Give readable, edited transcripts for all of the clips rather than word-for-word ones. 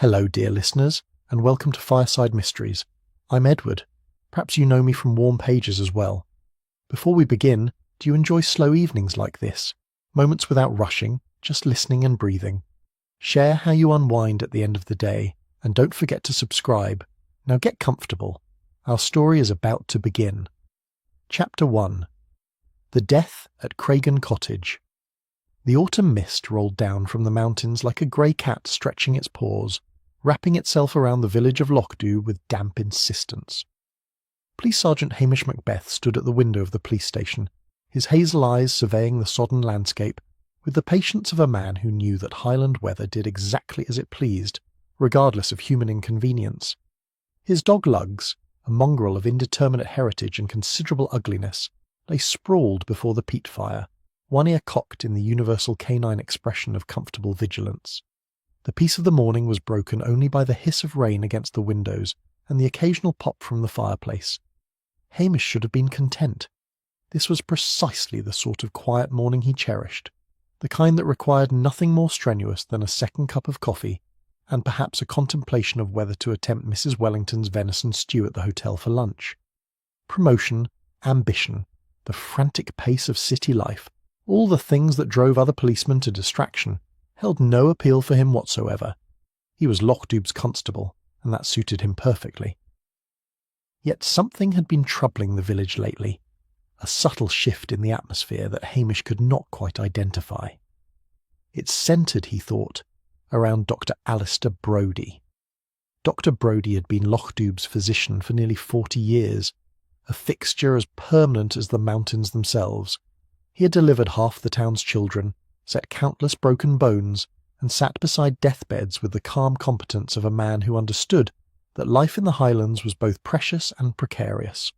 Hello, dear listeners, and welcome to Fireside Mysteries. I'm Edward. Perhaps you know me from warm pages as well. Before we begin, do you enjoy slow evenings like this? Moments without rushing, just listening and breathing. Share how you unwind at the end of the day, and don't forget to subscribe. Now get comfortable. Our story is about to begin. Chapter 1. The Death at Cragen Cottage. The autumn mist rolled down from the mountains like a grey cat stretching its paws, wrapping itself around the village of Lochdew with damp insistence. Police Sergeant Hamish Macbeth stood at the window of the police station, his hazel eyes surveying the sodden landscape, with the patience of a man who knew that Highland weather did exactly as it pleased, regardless of human inconvenience. His dog Lugs, a mongrel of indeterminate heritage and considerable ugliness, lay sprawled before the peat fire, one ear cocked in the universal canine expression of comfortable vigilance. The peace of the morning was broken only by the hiss of rain against the windows and the occasional pop from the fireplace. Hamish should have been content. This was precisely the sort of quiet morning he cherished, the kind that required nothing more strenuous than a second cup of coffee, and perhaps a contemplation of whether to attempt Mrs. Wellington's venison stew at the hotel for lunch. Promotion, ambition, the frantic pace of city life, all the things that drove other policemen to distraction, held no appeal for him whatsoever. He was Lochdub's constable, and that suited him perfectly. Yet something had been troubling the village lately, a subtle shift in the atmosphere that Hamish could not quite identify. It centred, he thought, around Dr. Alistair Brodie. Dr. Brodie had been Lochdub's physician for nearly 40 years, a fixture as permanent as the mountains themselves. He had delivered half the town's children, set countless broken bones, and sat beside deathbeds with the calm competence of a man who understood that life in the Highlands was both precious and precarious.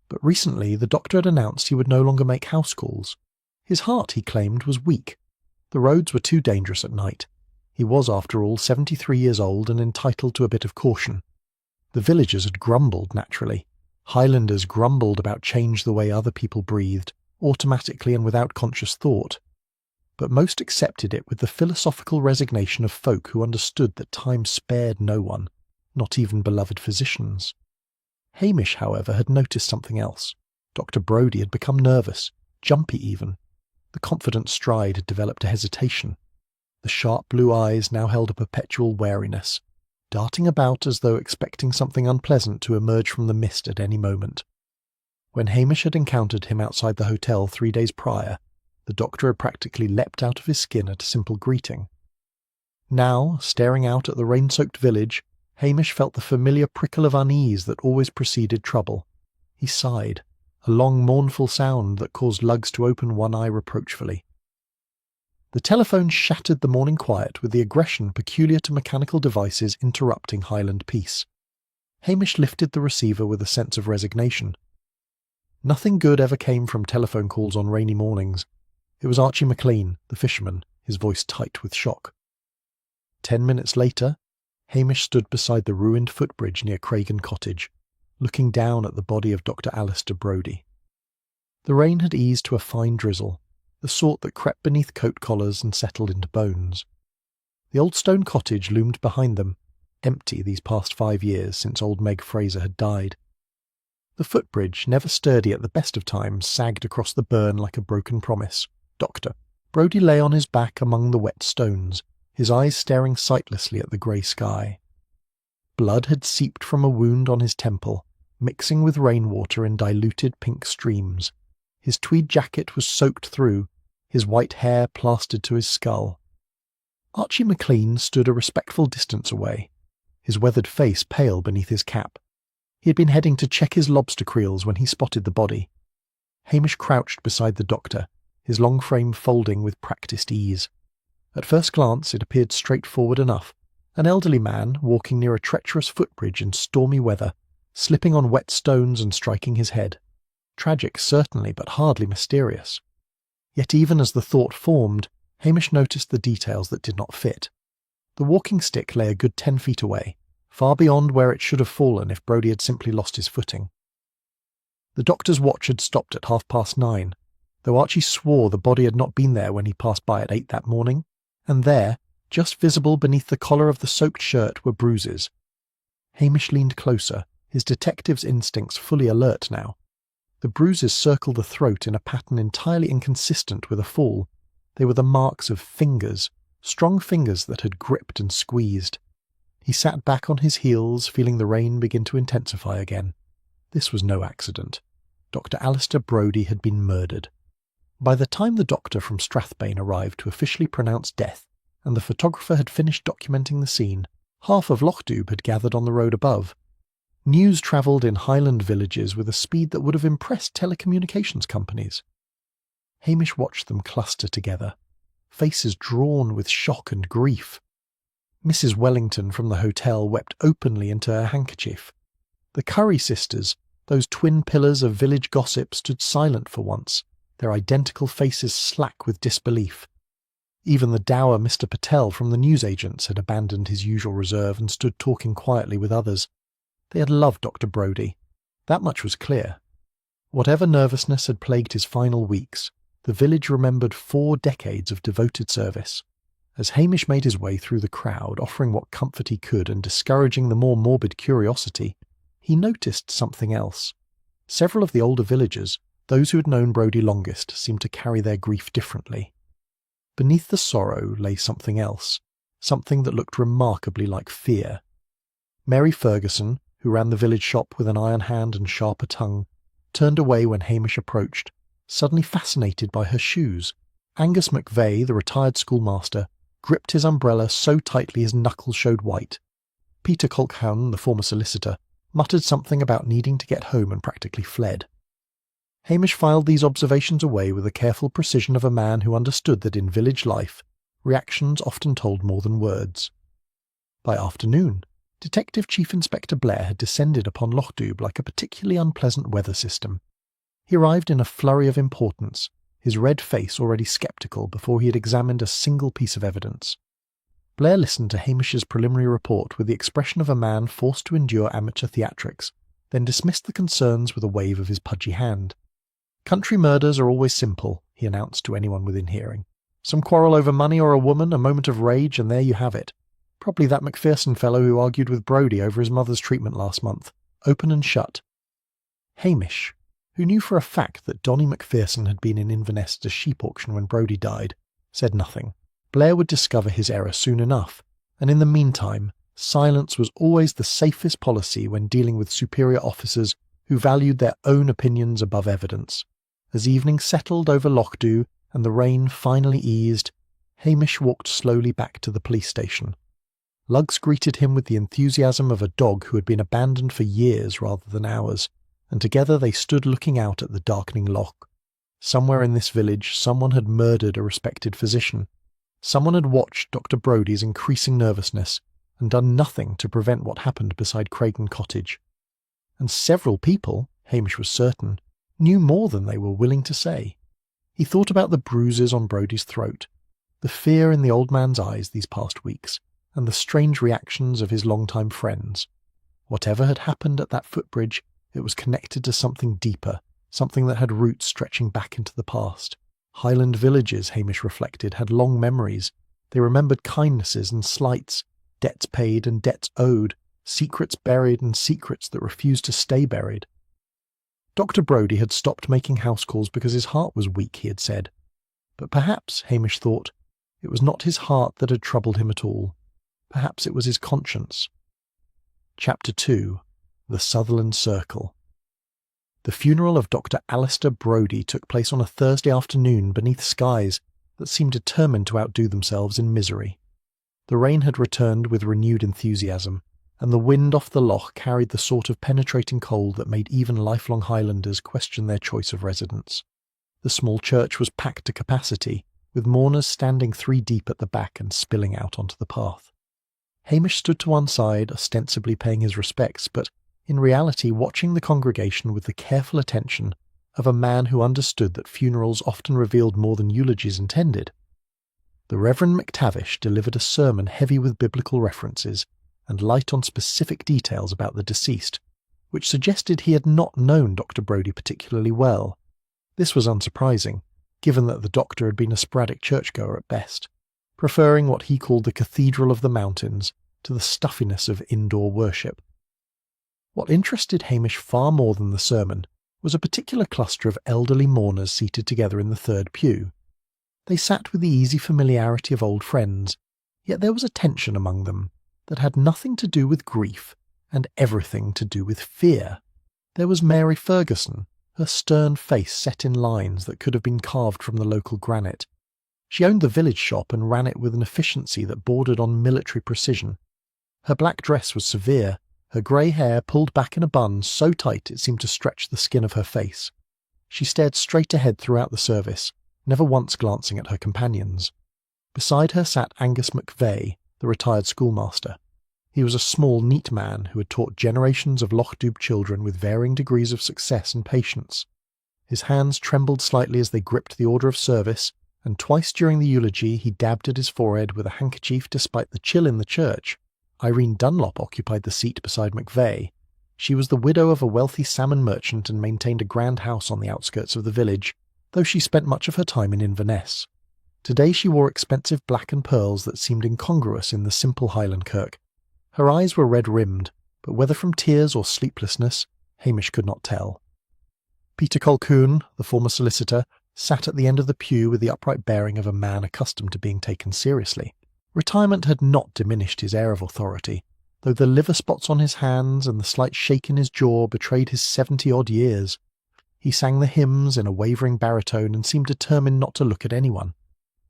But recently the doctor had announced he would no longer make house calls. His heart, he claimed, was weak. The roads were too dangerous at night. He was, after all, 73 years old and entitled to a bit of caution. The villagers had grumbled, naturally. Highlanders grumbled about change the way other people breathed, automatically and without conscious thought, but most accepted it with the philosophical resignation of folk who understood that time spared no one, not even beloved physicians. Hamish, however, had noticed something else. Dr. Brodie had become nervous, jumpy even. The confident stride had developed a hesitation. The sharp blue eyes now held a perpetual wariness, darting about as though expecting something unpleasant to emerge from the mist at any moment. When Hamish had encountered him outside the hotel 3 days prior, the doctor had practically leapt out of his skin at a simple greeting. Now, staring out at the rain-soaked village, Hamish felt the familiar prickle of unease that always preceded trouble. He sighed, a long mournful sound that caused Lugs to open one eye reproachfully. The telephone shattered the morning quiet with the aggression peculiar to mechanical devices interrupting Highland peace. Hamish lifted the receiver with a sense of resignation. Nothing good ever came from telephone calls on rainy mornings. It was Archie McLean, the fisherman, his voice tight with shock. 10 minutes later, Hamish stood beside the ruined footbridge near Cragen Cottage, looking down at the body of Dr. Alistair Brodie. The rain had eased to a fine drizzle, the sort that crept beneath coat collars and settled into bones. The old stone cottage loomed behind them, empty these past 5 years since old Meg Fraser had died. The footbridge, never sturdy at the best of times, sagged across the burn like a broken promise. Dr. Brodie lay on his back among the wet stones, his eyes staring sightlessly at the grey sky. Blood had seeped from a wound on his temple, mixing with rainwater in diluted pink streams. His tweed jacket was soaked through, his white hair plastered to his skull. Archie McLean stood a respectful distance away, his weathered face pale beneath his cap. He had been heading to check his lobster creels when he spotted the body. Hamish crouched beside the doctor, his long frame folding with practised ease. At first glance it appeared straightforward enough, an elderly man walking near a treacherous footbridge in stormy weather, slipping on wet stones and striking his head. Tragic, certainly, but hardly mysterious. Yet even as the thought formed, Hamish noticed the details that did not fit. The walking stick lay a good 10 feet away, far beyond where it should have fallen if Brodie had simply lost his footing. The doctor's watch had stopped at 9:30, though Archie swore the body had not been there when he passed by at 8 that morning, and there, Just visible beneath the collar of the soaked shirt were bruises. Hamish leaned closer, his detective's instincts fully alert now. The bruises circled the throat in a pattern entirely inconsistent with a fall. They were the marks of fingers, strong fingers that had gripped and squeezed. He sat back on his heels, feeling the rain begin to intensify again. This was no accident. Dr. Alistair Brodie had been murdered. By the time the doctor from Strathbane arrived to officially pronounce death, and the photographer had finished documenting the scene, half of Lochdoub had gathered on the road above. News travelled in Highland villages with a speed that would have impressed telecommunications companies. Hamish watched them cluster together, faces drawn with shock and grief. Mrs. Wellington from the hotel wept openly into her handkerchief. The Curry sisters, those twin pillars of village gossip, stood silent for once, their identical faces slack with disbelief. Even the dour Mr. Patel from the newsagents had abandoned his usual reserve and stood talking quietly with others. They had loved Dr. Brodie. That much was clear. Whatever nervousness had plagued his final weeks, the village remembered 4 decades of devoted service. As Hamish made his way through the crowd, offering what comfort he could and discouraging the more morbid curiosity, he noticed something else. Several of the older villagers, those who had known Brodie longest, seemed to carry their grief differently. Beneath the sorrow lay something else, something that looked remarkably like fear. Mary Ferguson, who ran the village shop with an iron hand and sharper tongue, turned away when Hamish approached, suddenly fascinated by her shoes. Angus McVeigh, the retired schoolmaster, gripped his umbrella so tightly his knuckles showed white. Peter Colquhoun, the former solicitor, muttered something about needing to get home and practically fled. Hamish filed these observations away with the careful precision of a man who understood that in village life, reactions often told more than words. By afternoon, Detective Chief Inspector Blair had descended upon Lochdoub like a particularly unpleasant weather system. He arrived in a flurry of importance, his red face already sceptical before he had examined a single piece of evidence. Blair listened to Hamish's preliminary report with the expression of a man forced to endure amateur theatrics, then dismissed the concerns with a wave of his pudgy hand. "Country murders are always simple," he announced to anyone within hearing. "Some quarrel over money or a woman, a moment of rage, and there you have it. Probably that Macpherson fellow who argued with Brodie over his mother's treatment last month. Open and shut." Hamish, who knew for a fact that Donny Macpherson had been in Inverness at a sheep auction when Brodie died, said nothing. Blair would discover his error soon enough, and in the meantime, silence was always the safest policy when dealing with superior officers who valued their own opinions above evidence. As evening settled over Lochdoub and the rain finally eased, Hamish walked slowly back to the police station. Lugs greeted him with the enthusiasm of a dog who had been abandoned for years rather than hours, and together they stood looking out at the darkening loch. Somewhere in this village someone had murdered a respected physician. Someone had watched Dr. Brodie's increasing nervousness and done nothing to prevent what happened beside Craigen Cottage. And several people, Hamish was certain, knew more than they were willing to say. He thought about the bruises on Brodie's throat, the fear in the old man's eyes these past weeks, and the strange reactions of his long-time friends. Whatever had happened at that footbridge, it was connected to something deeper, something that had roots stretching back into the past. Highland villages, Hamish reflected, had long memories. They remembered kindnesses and slights, debts paid and debts owed, secrets buried and secrets that refused to stay buried. Dr. Brodie had stopped making house calls because his heart was weak, he had said. But perhaps, Hamish thought, it was not his heart that had troubled him at all. Perhaps it was his conscience. Chapter 2. The Sutherland Circle. The funeral of Dr. Alistair Brodie took place on a Thursday afternoon beneath skies that seemed determined to outdo themselves in misery. The rain had returned with renewed enthusiasm, and the wind off the loch carried the sort of penetrating cold that made even lifelong Highlanders question their choice of residence. The small church was packed to capacity, with mourners standing 3 deep at the back and spilling out onto the path. Hamish stood to one side, ostensibly paying his respects, but in reality watching the congregation with the careful attention of a man who understood that funerals often revealed more than eulogies intended. The Reverend McTavish delivered a sermon heavy with biblical references and light on specific details about the deceased, which suggested he had not known Dr. Brodie particularly well. This was unsurprising, given that the doctor had been a sporadic churchgoer at best. preferring what he called the Cathedral of the Mountains to the stuffiness of indoor worship. What interested Hamish far more than the sermon was a particular cluster of elderly mourners seated together in the third pew. They sat with the easy familiarity of old friends, yet there was a tension among them that had nothing to do with grief and everything to do with fear. There was Mary Ferguson, her stern face set in lines that could have been carved from the local granite. She owned the village shop and ran it with an efficiency that bordered on military precision. Her black dress was severe, her grey hair pulled back in a bun so tight it seemed to stretch the skin of her face. She stared straight ahead throughout the service, never once glancing at her companions. Beside her sat Angus Macbeth, the retired schoolmaster. He was a small, neat man who had taught generations of Loch-Dubh children with varying degrees of success and patience. His hands trembled slightly as they gripped the order of service, and twice during the eulogy he dabbed at his forehead with a handkerchief despite the chill in the church. Irene Dunlop occupied the seat beside Macbeth. She was the widow of a wealthy salmon merchant and maintained a grand house on the outskirts of the village, though she spent much of her time in Inverness. Today she wore expensive black and pearls that seemed incongruous in the simple Highland kirk. Her eyes were red-rimmed, but whether from tears or sleeplessness, Hamish could not tell. Peter Colquhoun, the former solicitor, sat at the end of the pew with the upright bearing of a man accustomed to being taken seriously. Retirement had not diminished his air of authority, though the liver spots on his hands and the slight shake in his jaw betrayed his 70-odd years. He sang the hymns in a wavering baritone and seemed determined not to look at anyone.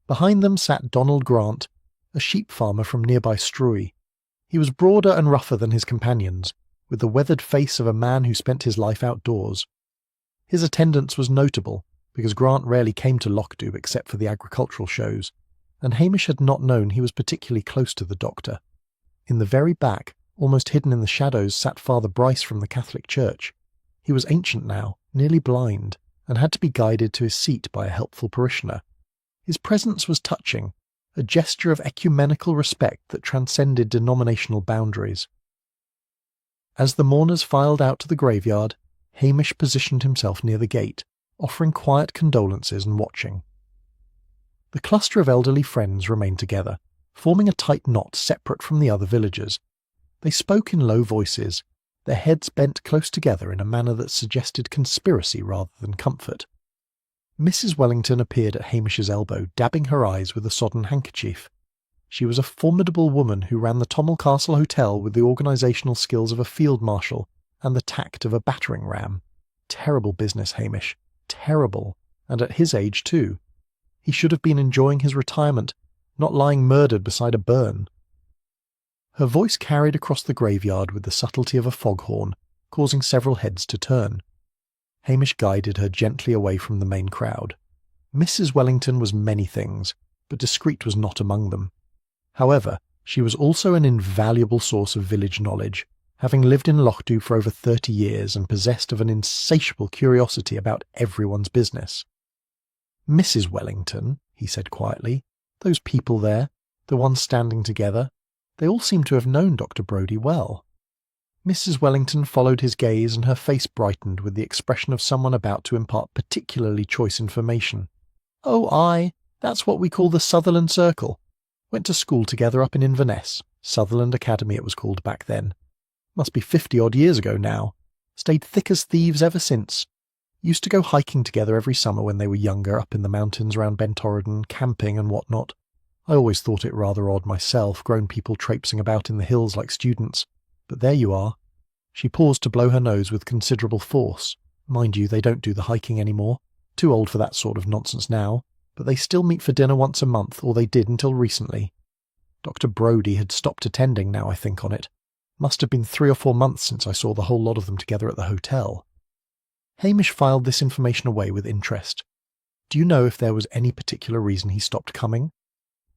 Behind them sat Donald Grant, a sheep farmer from nearby Struy. He was broader and rougher than his companions, with the weathered face of a man who spent his life outdoors. His attendance was notable, because Grant rarely came to Loch-Dubh except for the agricultural shows, and Hamish had not known he was particularly close to the doctor. In the very back, almost hidden in the shadows, sat Father Bryce from the Catholic Church. He was ancient now, nearly blind, and had to be guided to his seat by a helpful parishioner. His presence was touching, a gesture of ecumenical respect that transcended denominational boundaries. As the mourners filed out to the graveyard, Hamish positioned himself near the gate, offering quiet condolences and watching. The cluster of elderly friends remained together, forming a tight knot separate from the other villagers. They spoke in low voices, their heads bent close together in a manner that suggested conspiracy rather than comfort. Mrs. Wellington appeared at Hamish's elbow, dabbing her eyes with a sodden handkerchief. She was a formidable woman who ran the Tommel Castle Hotel with the organisational skills of a field marshal and the tact of a battering ram. Terrible business, Hamish. Terrible. And at his age, too. He should have been enjoying his retirement, not lying murdered beside a burn. Her voice carried across the graveyard with the subtlety of a foghorn, causing several heads to turn. Hamish guided her gently away from the main crowd. Mrs. Wellington was many things, but discreet was not among them. However, she was also an invaluable source of village knowledge, having lived in Loch-Dubh for over 30 years and possessed of an insatiable curiosity about everyone's business. "Mrs. Wellington," he said quietly, "those people there, the ones standing together, they all seem to have known Dr. Brodie well." Mrs. Wellington followed his gaze and her face brightened with the expression of someone about to impart particularly choice information. "Oh, aye, that's what we call the Sutherland Circle. Went to school together up in Inverness, Sutherland Academy it was called back then. Must be 50-odd years ago now. Stayed thick as thieves ever since. Used to go hiking together every summer when they were younger up in the mountains round Bentorridon, camping and what not. I always thought it rather odd myself, grown people traipsing about in the hills like students. But there you are." She paused to blow her nose with considerable force. Mind you, they don't do the hiking anymore. Too old for that sort of nonsense now, but they still meet for dinner once a month, or they did until recently. Dr. Brodie had stopped attending now I think on it. Must have been 3 or 4 months since I saw the whole lot of them together at the hotel. Hamish filed this information away with interest. "Do you know if there was any particular reason he stopped coming?"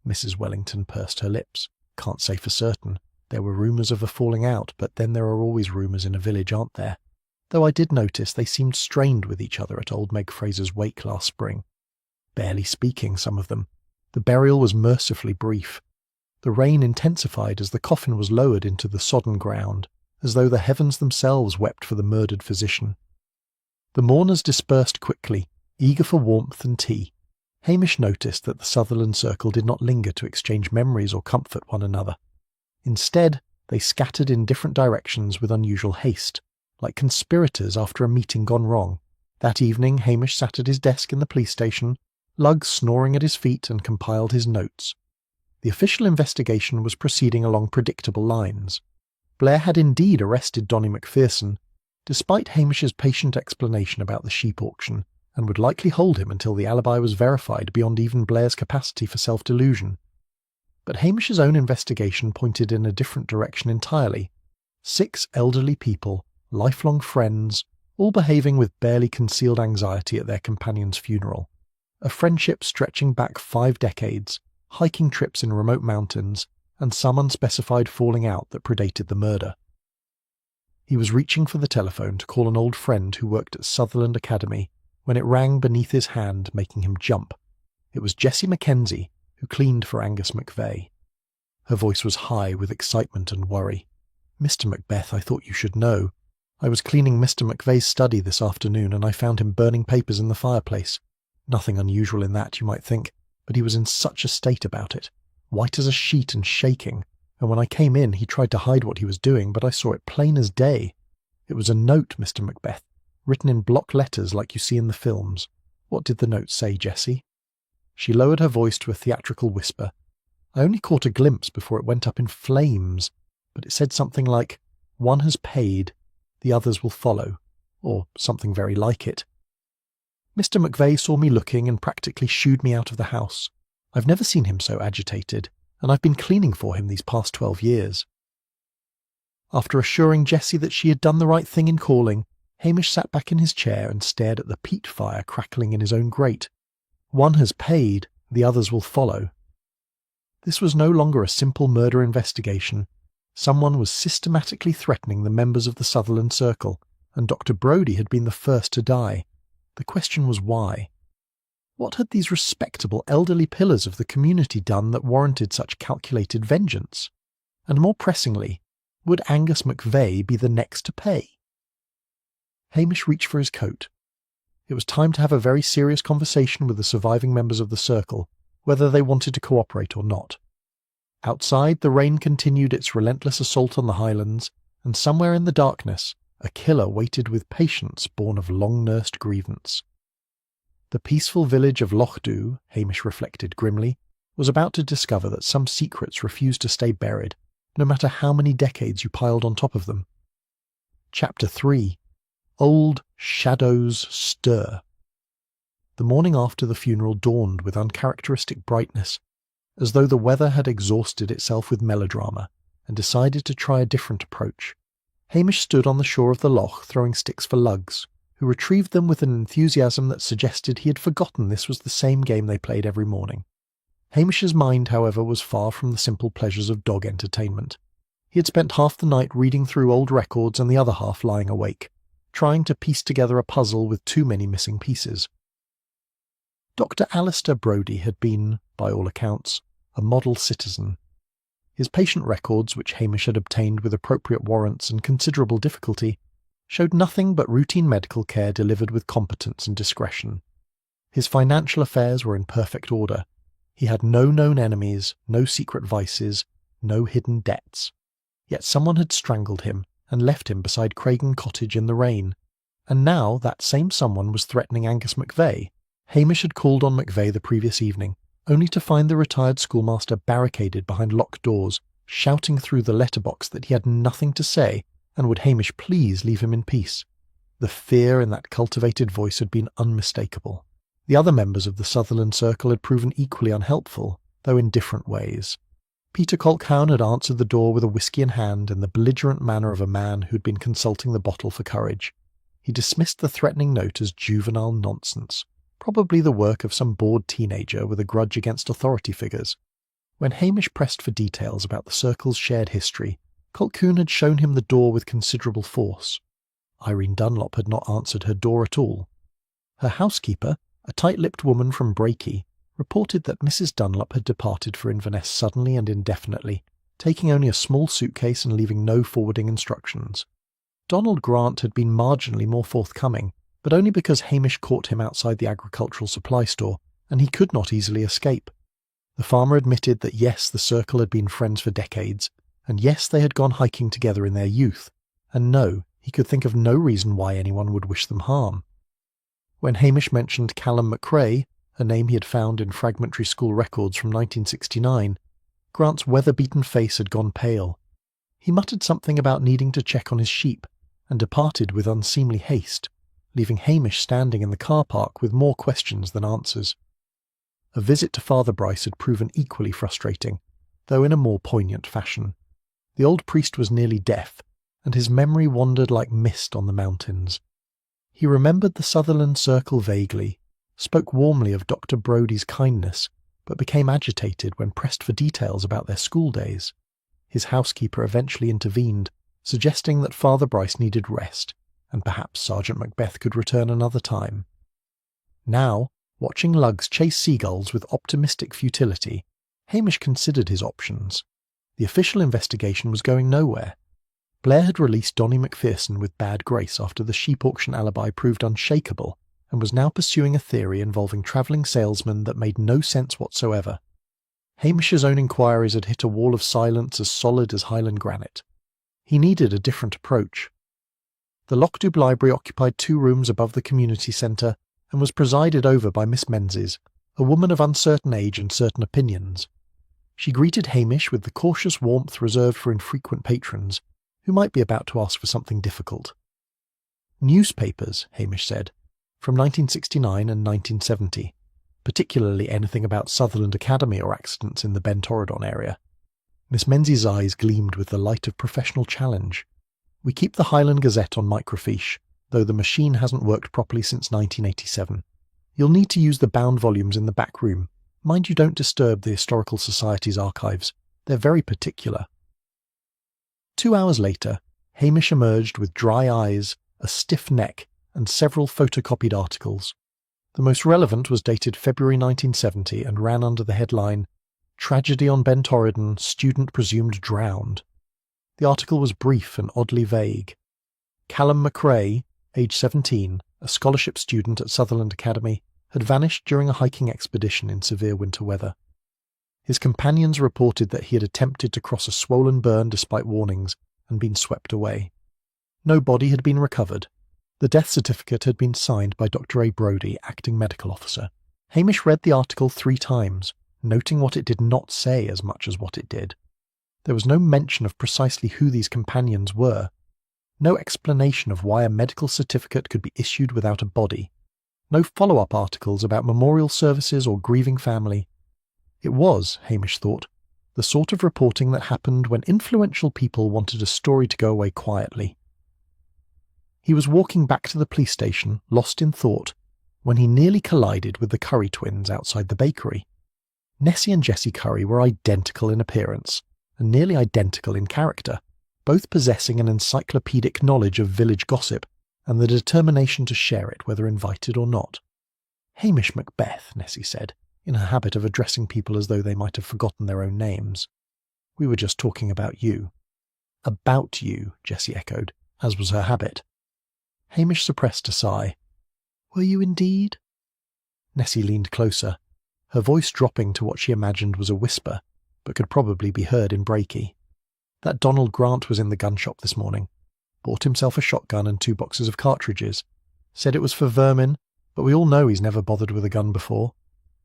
Mrs. Wellington pursed her lips. "Can't say for certain. There were rumours of a falling out, but then there are always rumours in a village, aren't there? Though I did notice they seemed strained with each other at old Meg Fraser's wake last spring. Barely speaking, some of them. The burial was mercifully brief. The rain intensified as the coffin was lowered into the sodden ground, as though the heavens themselves wept for the murdered physician. The mourners dispersed quickly, eager for warmth and tea. Hamish noticed that the Sutherland Circle did not linger to exchange memories or comfort one another. Instead, they scattered in different directions with unusual haste, like conspirators after a meeting gone wrong. That evening, Hamish sat at his desk in the police station, Lugg snoring at his feet, and compiled his notes. The official investigation was proceeding along predictable lines. Blair had indeed arrested Donny Macpherson, despite Hamish's patient explanation about the sheep auction, and would likely hold him until the alibi was verified beyond even Blair's capacity for self-delusion. But Hamish's own investigation pointed in a different direction entirely. 6 elderly people, lifelong friends, all behaving with barely concealed anxiety at their companion's funeral. A friendship stretching back 5 decades, hiking trips in remote mountains, and some unspecified falling out that predated the murder. He was reaching for the telephone to call an old friend who worked at Sutherland Academy when it rang beneath his hand, making him jump. It was Jessie Mackenzie, who cleaned for Angus McVeigh. Her voice was high with excitement and worry. "Mr. Macbeth, I thought you should know. I was cleaning Mr. McVeigh's study this afternoon and I found him burning papers in the fireplace. Nothing unusual in that, you might think, but he was in such a state about it, white as a sheet and shaking, and when I came in he tried to hide what he was doing, but I saw it plain as day. It was a note, Mr. Macbeth, written in block letters like you see in the films. What did the note say, Jessie?" She lowered her voice to a theatrical whisper. I only caught a glimpse before it went up in flames, but it said something like, "One has paid, the others will follow," or something very like it. Mr. McVeigh saw me looking and practically shooed me out of the house. I've never seen him so agitated, and I've been cleaning for him these past 12 years. After assuring Jessie that she had done the right thing in calling, Hamish sat back in his chair and stared at the peat fire crackling in his own grate. One has paid, the others will follow. This was no longer a simple murder investigation. Someone was systematically threatening the members of the Sutherland Circle, and Dr. Brodie had been the first to die. The question was why. What had these respectable elderly pillars of the community done that warranted such calculated vengeance? And more pressingly, would Angus McVeigh be the next to pay? Hamish reached for his coat. It was time to have a very serious conversation with the surviving members of the circle, whether they wanted to cooperate or not. Outside, the rain continued its relentless assault on the highlands, and somewhere in the darkness, a killer waited with patience born of long-nursed grievance. The peaceful village of Lochdu, Hamish reflected grimly, was about to discover that some secrets refused to stay buried, no matter how many decades you piled on top of them. Chapter 3. Old Shadows Stir. The morning after the funeral dawned with uncharacteristic brightness, as though the weather had exhausted itself with melodrama and decided to try a different approach. Hamish stood on the shore of the loch throwing sticks for lugs, who retrieved them with an enthusiasm that suggested he had forgotten this was the same game they played every morning. Hamish's mind, however, was far from the simple pleasures of dog entertainment. He had spent half the night reading through old records and the other half lying awake, trying to piece together a puzzle with too many missing pieces. Dr. Alistair Brodie had been, by all accounts, a model citizen. His patient records, which Hamish had obtained with appropriate warrants and considerable difficulty, showed nothing but routine medical care delivered with competence and discretion. His financial affairs were in perfect order. He had no known enemies, no secret vices, no hidden debts. Yet someone had strangled him and left him beside Craigen Cottage in the rain, and now that same someone was threatening Angus McVeigh. Hamish had called on McVeigh the previous evening, only to find the retired schoolmaster barricaded behind locked doors, shouting through the letterbox that he had nothing to say, and would Hamish please leave him in peace. The fear in that cultivated voice had been unmistakable. The other members of the Sutherland Circle had proven equally unhelpful, though in different ways. Peter Colquhoun had answered the door with a whisky in hand in the belligerent manner of a man who had been consulting the bottle for courage. He dismissed the threatening note as juvenile nonsense, probably the work of some bored teenager with a grudge against authority figures. When Hamish pressed for details about the Circle's shared history, Colquhoun had shown him the door with considerable force. Irene Dunlop had not answered her door at all. Her housekeeper, a tight-lipped woman from Brakey, reported that Mrs. Dunlop had departed for Inverness suddenly and indefinitely, taking only a small suitcase and leaving no forwarding instructions. Donald Grant had been marginally more forthcoming, but only because Hamish caught him outside the agricultural supply store and he could not easily escape. The farmer admitted that yes, the circle had been friends for decades, and yes, they had gone hiking together in their youth, and no, he could think of no reason why anyone would wish them harm. When Hamish mentioned Callum McRae, a name he had found in fragmentary school records from 1969, Grant's weather-beaten face had gone pale. He muttered something about needing to check on his sheep, and departed with unseemly haste, leaving Hamish standing in the car park with more questions than answers. A visit to Father Bryce had proven equally frustrating, though in a more poignant fashion. The old priest was nearly deaf, and his memory wandered like mist on the mountains. He remembered the Sutherland Circle vaguely, spoke warmly of Dr. Brodie's kindness, but became agitated when pressed for details about their school days. His housekeeper eventually intervened, suggesting that Father Bryce needed rest, and perhaps Sergeant Macbeth could return another time. Now, watching lugs chase seagulls with optimistic futility, Hamish considered his options. The official investigation was going nowhere. Blair had released Donnie McPherson with bad grace after the sheep auction alibi proved unshakable, and was now pursuing a theory involving travelling salesmen that made no sense whatsoever. Hamish's own inquiries had hit a wall of silence as solid as Highland granite. He needed a different approach. The Lockdube Library occupied 2 rooms above the community centre and was presided over by Miss Menzies, a woman of uncertain age and certain opinions. She greeted Hamish with the cautious warmth reserved for infrequent patrons, who might be about to ask for something difficult. Newspapers, Hamish said, from 1969 and 1970, particularly anything about Sutherland Academy or accidents in the Ben Torridon area. Miss Menzies' eyes gleamed with the light of professional challenge. We keep the Highland Gazette on microfiche, though the machine hasn't worked properly since 1987. You'll need to use the bound volumes in the back room. Mind you don't disturb the Historical Society's archives. They're very particular. 2 hours later, Hamish emerged with dry eyes, a stiff neck, and several photocopied articles. The most relevant was dated February 1970 and ran under the headline, "Tragedy on Ben Torridon, Student Presumed Drowned." The article was brief and oddly vague. Callum McRae, age 17, a scholarship student at Sutherland Academy, had vanished during a hiking expedition in severe winter weather. His companions reported that he had attempted to cross a swollen burn despite warnings and been swept away. No body had been recovered. The death certificate had been signed by Dr. A. Brodie, acting medical officer. Hamish read the article 3 times, noting what it did not say as much as what it did. There was no mention of precisely who these companions were, no explanation of why a medical certificate could be issued without a body, no follow-up articles about memorial services or grieving family. It was, Hamish thought, the sort of reporting that happened when influential people wanted a story to go away quietly. He was walking back to the police station, lost in thought, when he nearly collided with the Curry twins outside the bakery. Nessie and Jessie Curry were identical in appearance, and nearly identical in character, both possessing an encyclopedic knowledge of village gossip and the determination to share it whether invited or not. "Hamish Macbeth," Nessie said, in her habit of addressing people as though they might have forgotten their own names. "We were just talking about you." "About you," Jessie echoed, as was her habit. Hamish suppressed a sigh. "Were you indeed?" Nessie leaned closer, her voice dropping to what she imagined was a whisper, but could probably be heard in breaky. "That Donald Grant was in the gun shop this morning. Bought himself a shotgun and 2 boxes of cartridges. Said it was for vermin, but we all know he's never bothered with a gun before."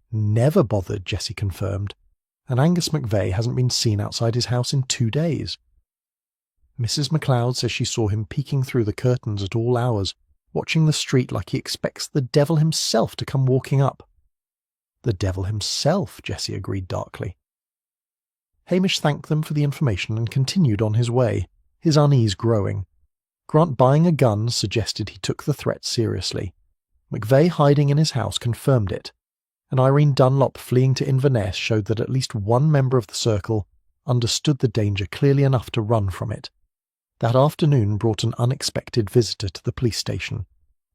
"Never bothered," Jessie confirmed. "And Angus McVeigh hasn't been seen outside his house in 2 days. Mrs. MacLeod says she saw him peeking through the curtains at all hours, watching the street like he expects the devil himself to come walking up." "The devil himself," Jessie agreed darkly. Hamish thanked them for the information and continued on his way, his unease growing. Grant buying a gun suggested he took the threat seriously. McVeigh hiding in his house confirmed it, and Irene Dunlop fleeing to Inverness showed that at least one member of the circle understood the danger clearly enough to run from it. That afternoon brought an unexpected visitor to the police station.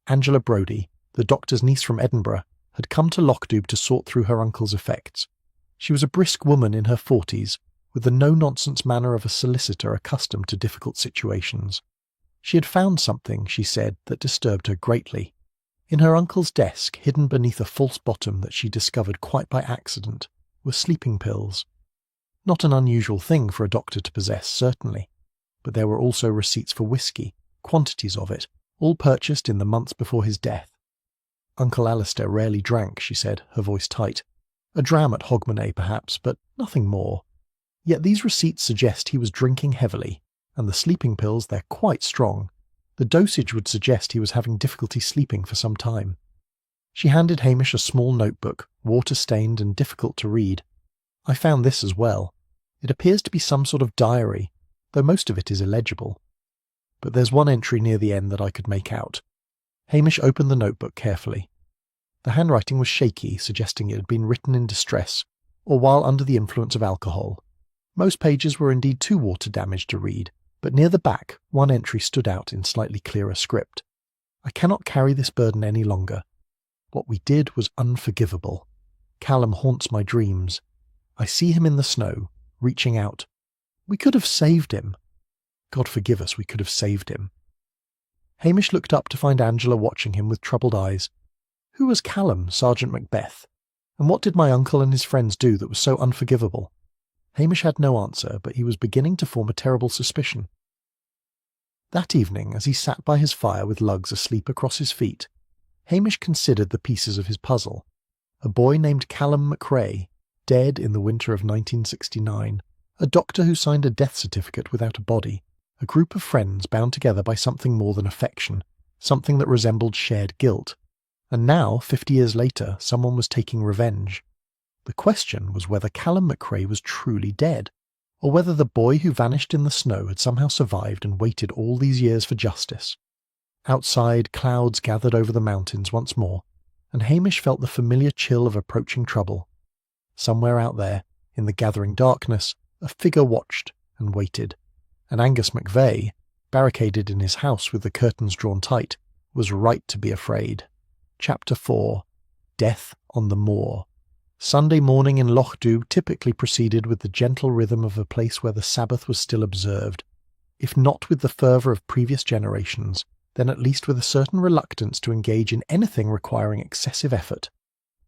Angela Brodie, the doctor's niece from Edinburgh, had come to Lockdube to sort through her uncle's effects. She was a brisk woman in her 40s, with the no-nonsense manner of a solicitor accustomed to difficult situations. She had found something, she said, that disturbed her greatly. In her uncle's desk, hidden beneath a false bottom that she discovered quite by accident, were sleeping pills. Not an unusual thing for a doctor to possess, certainly, but there were also receipts for whiskey, quantities of it, all purchased in the months before his death. Uncle Alistair rarely drank, she said, her voice tight. A dram at Hogmanay, perhaps, but nothing more. Yet these receipts suggest he was drinking heavily, and the sleeping pills, they're quite strong. The dosage would suggest he was having difficulty sleeping for some time. She handed Hamish a small notebook, water-stained and difficult to read. I found this as well. It appears to be some sort of diary, though most of it is illegible. But there's one entry near the end that I could make out. Hamish opened the notebook carefully. The handwriting was shaky, suggesting it had been written in distress, or while under the influence of alcohol. Most pages were indeed too water-damaged to read, but near the back, one entry stood out in slightly clearer script. I cannot carry this burden any longer. What we did was unforgivable. Callum haunts my dreams. I see him in the snow, reaching out. We could have saved him. God forgive us, we could have saved him. Hamish looked up to find Angela watching him with troubled eyes. Who was Callum, Sergeant Macbeth? And what did my uncle and his friends do that was so unforgivable? Hamish had no answer, but he was beginning to form a terrible suspicion. That evening, as he sat by his fire with Lugs asleep across his feet, Hamish considered the pieces of his puzzle. A boy named Callum McRae, dead in the winter of 1969, a doctor who signed a death certificate without a body, a group of friends bound together by something more than affection, something that resembled shared guilt. And now, 50 years later, someone was taking revenge. The question was whether Callum McRae was truly dead, or whether the boy who vanished in the snow had somehow survived and waited all these years for justice. Outside, clouds gathered over the mountains once more, and Hamish felt the familiar chill of approaching trouble. Somewhere out there, in the gathering darkness, a figure watched and waited, and Angus McVeigh, barricaded in his house with the curtains drawn tight, was right to be afraid. Chapter 4. Death on the Moor. Sunday morning in Loch Dubh typically proceeded with the gentle rhythm of a place where the Sabbath was still observed. If not with the fervour of previous generations, then at least with a certain reluctance to engage in anything requiring excessive effort.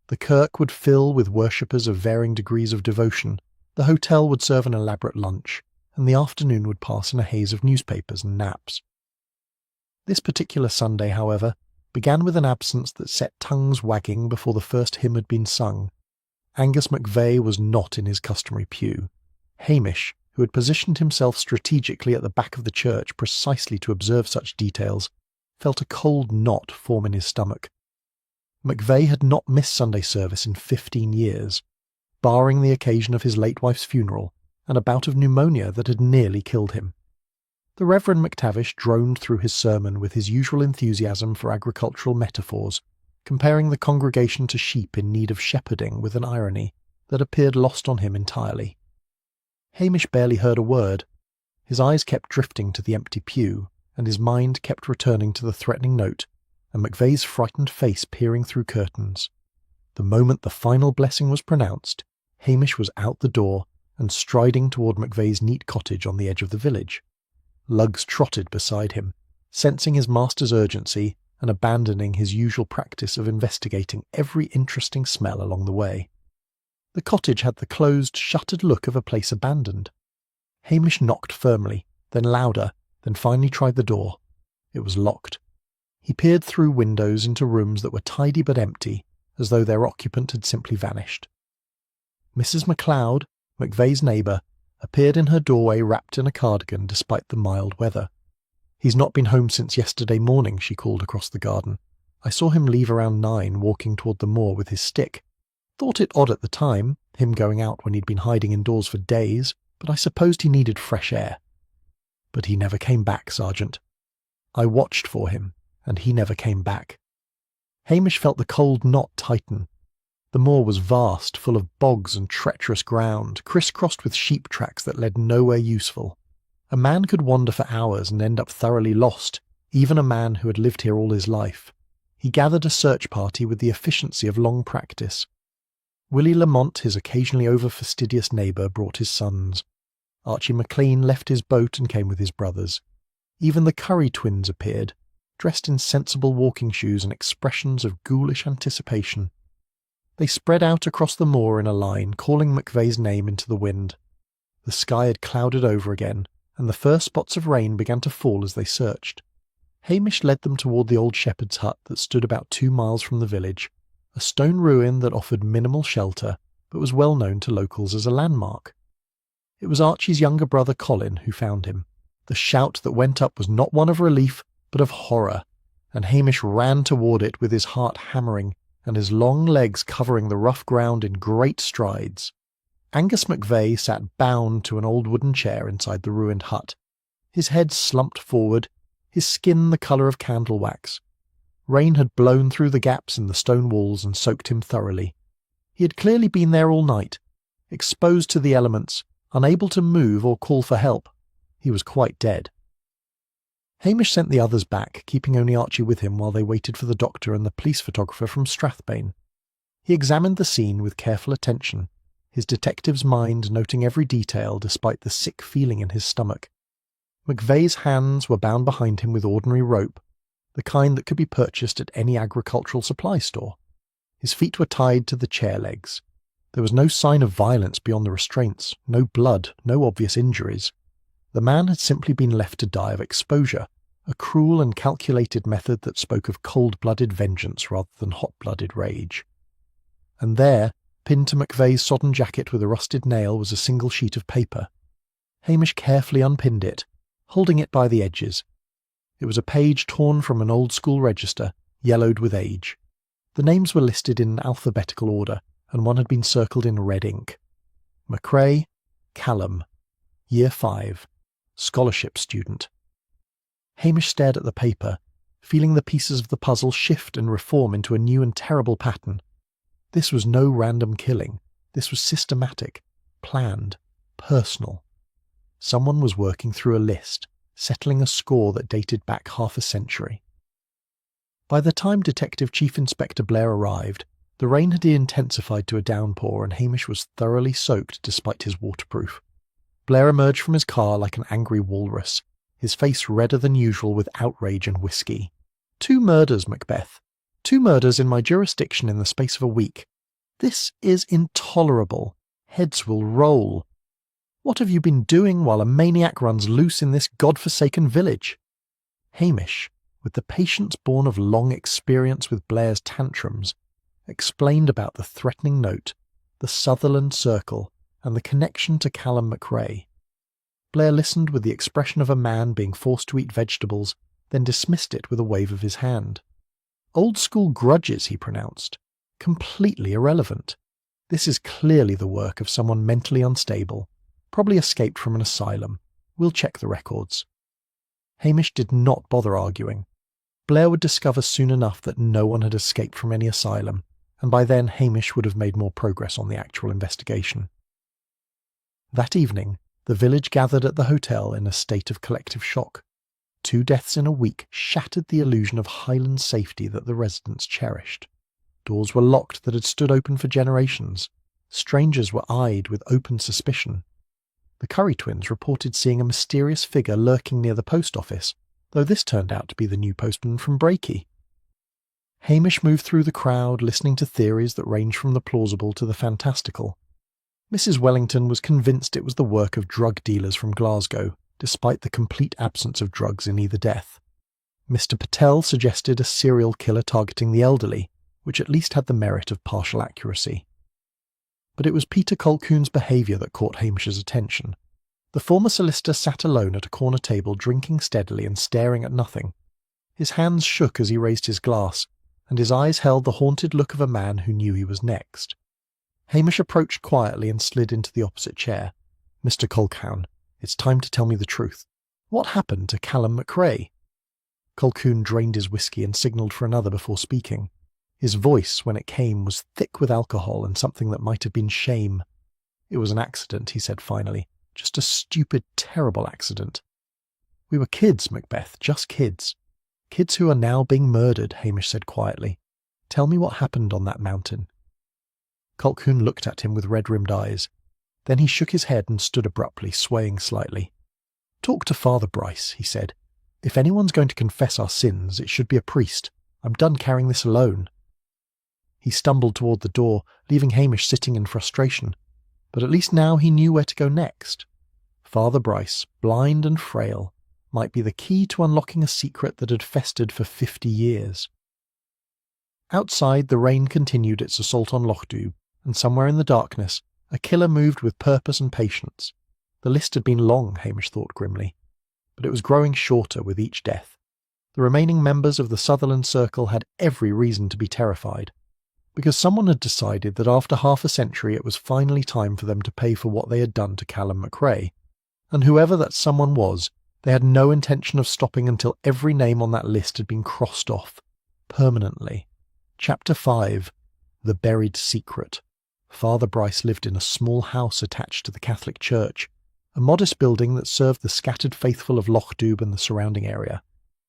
The kirk would fill with worshippers of varying degrees of devotion, the hotel would serve an elaborate lunch, and the afternoon would pass in a haze of newspapers and naps. This particular Sunday, however, began with an absence that set tongues wagging before the first hymn had been sung. Angus McVeigh was not in his customary pew. Hamish, who had positioned himself strategically at the back of the church precisely to observe such details, felt a cold knot form in his stomach. McVeigh had not missed Sunday service in 15 years, barring the occasion of his late wife's funeral and a bout of pneumonia that had nearly killed him. The Reverend McTavish droned through his sermon with his usual enthusiasm for agricultural metaphors, comparing the congregation to sheep in need of shepherding with an irony that appeared lost on him entirely. Hamish barely heard a word. His eyes kept drifting to the empty pew, and his mind kept returning to the threatening note, and McVeigh's frightened face peering through curtains. The moment the final blessing was pronounced, Hamish was out the door and striding toward McVeigh's neat cottage on the edge of the village. Lugs trotted beside him, sensing his master's urgency and abandoning his usual practice of investigating every interesting smell along the way. The cottage had the closed, shuttered look of a place abandoned. Hamish knocked firmly, then louder, then finally tried the door. It was locked. He peered through windows into rooms that were tidy but empty, as though their occupant had simply vanished. Mrs. MacLeod, McVeigh's neighbour, appeared in her doorway wrapped in a cardigan despite the mild weather. "He's not been home since yesterday morning," she called across the garden. "I saw him leave around 9, walking toward the moor with his stick. Thought it odd at the time, him going out when he'd been hiding indoors for days, but I supposed he needed fresh air. But he never came back, Sergeant. I watched for him, and he never came back." Hamish felt the cold knot tighten. The moor was vast, full of bogs and treacherous ground, criss-crossed with sheep tracks that led nowhere useful. A man could wander for hours and end up thoroughly lost, even a man who had lived here all his life. He gathered a search party with the efficiency of long practice. Willie Lamont, his occasionally over-fastidious neighbour, brought his sons. Archie McLean left his boat and came with his brothers. Even the Curry twins appeared, dressed in sensible walking shoes and expressions of ghoulish anticipation. They spread out across the moor in a line, calling McVeigh's name into the wind. The sky had clouded over again, and the first spots of rain began to fall as they searched. Hamish led them toward the old shepherd's hut that stood about 2 miles from the village, a stone ruin that offered minimal shelter, but was well known to locals as a landmark. It was Archie's younger brother Colin who found him. The shout that went up was not one of relief, but of horror, and Hamish ran toward it with his heart hammering and his long legs covering the rough ground in great strides. Angus McVeigh sat bound to an old wooden chair inside the ruined hut, his head slumped forward, his skin the colour of candle wax. Rain had blown through the gaps in the stone walls and soaked him thoroughly. He had clearly been there all night, exposed to the elements, unable to move or call for help. He was quite dead. Hamish sent the others back, keeping only Archie with him while they waited for the doctor and the police photographer from Strathbane. He examined the scene with careful attention, his detective's mind noting every detail despite the sick feeling in his stomach. McVeigh's hands were bound behind him with ordinary rope, the kind that could be purchased at any agricultural supply store. His feet were tied to the chair legs. There was no sign of violence beyond the restraints, no blood, no obvious injuries. The man had simply been left to die of exposure, a cruel and calculated method that spoke of cold-blooded vengeance rather than hot-blooded rage. And there, pinned to McVeigh's sodden jacket with a rusted nail, was a single sheet of paper. Hamish carefully unpinned it, holding it by the edges. It was a page torn from an old-school register, yellowed with age. The names were listed in alphabetical order, and one had been circled in red ink. McRae, Callum, Year 5, Scholarship Student. Hamish stared at the paper, feeling the pieces of the puzzle shift and reform into a new and terrible pattern. This was no random killing. This was systematic, planned, personal. Someone was working through a list, settling a score that dated back half a century. By the time Detective Chief Inspector Blair arrived, the rain had intensified to a downpour and Hamish was thoroughly soaked despite his waterproof. Blair emerged from his car like an angry walrus, his face redder than usual with outrage and whiskey. 2 murders, Macbeth. 2 murders in my jurisdiction in the space of a week. This is intolerable. Heads will roll. What have you been doing while a maniac runs loose in this god-forsaken village? Hamish, with the patience born of long experience with Blair's tantrums, explained about the threatening note, the Sutherland Circle, and the connection to Callum McRae. Blair listened with the expression of a man being forced to eat vegetables, then dismissed it with a wave of his hand. Old-school grudges, he pronounced. Completely irrelevant. This is clearly the work of someone mentally unstable, probably escaped from an asylum. We'll check the records. Hamish did not bother arguing. Blair would discover soon enough that no one had escaped from any asylum, and by then Hamish would have made more progress on the actual investigation. That evening, the village gathered at the hotel in a state of collective shock. 2 deaths in a week shattered the illusion of Highland safety that the residents cherished. Doors were locked that had stood open for generations. Strangers were eyed with open suspicion. The Curry twins reported seeing a mysterious figure lurking near the post office, though this turned out to be the new postman from Brakey. Hamish moved through the crowd, listening to theories that ranged from the plausible to the fantastical. Mrs. Wellington was convinced it was the work of drug dealers from Glasgow, despite the complete absence of drugs in either death. Mr. Patel suggested a serial killer targeting the elderly, which at least had the merit of partial accuracy. But it was Peter Colquhoun's behaviour that caught Hamish's attention. The former solicitor sat alone at a corner table, drinking steadily and staring at nothing. His hands shook as he raised his glass, and his eyes held the haunted look of a man who knew he was next. Hamish approached quietly and slid into the opposite chair. "Mr. Colquhoun, it's time to tell me the truth. What happened to Callum McRae?" Colquhoun drained his whiskey and signalled for another before speaking. His voice, when it came, was thick with alcohol and something that might have been shame. "It was an accident," he said finally. "Just a stupid, terrible accident." "We were kids, Macbeth, just kids. Kids who are now being murdered," Hamish said quietly. "Tell me what happened on that mountain." Colquhoun looked at him with red-rimmed eyes. Then he shook his head and stood abruptly, swaying slightly. "Talk to Father Bryce," he said. If anyone's going to confess our sins, it should be a priest. I'm done carrying this alone. He stumbled toward the door, leaving Hamish sitting in frustration. But at least now he knew where to go next. Father Bryce, blind and frail, might be the key to unlocking a secret that had festered for 50 years. Outside, the rain continued its assault on Lochdoub, and somewhere in the darkness, a killer moved with purpose and patience. The list had been long, Hamish thought grimly, but it was growing shorter with each death. The remaining members of the Sutherland Circle had every reason to be terrified, because someone had decided that after half a century it was finally time for them to pay for what they had done to Callum McRae, and whoever that someone was, they had no intention of stopping until every name on that list had been crossed off, permanently. Chapter 5. The Buried Secret. Father Bryce lived in a small house attached to the Catholic Church, a modest building that served the scattered faithful of Lochdoub and the surrounding area.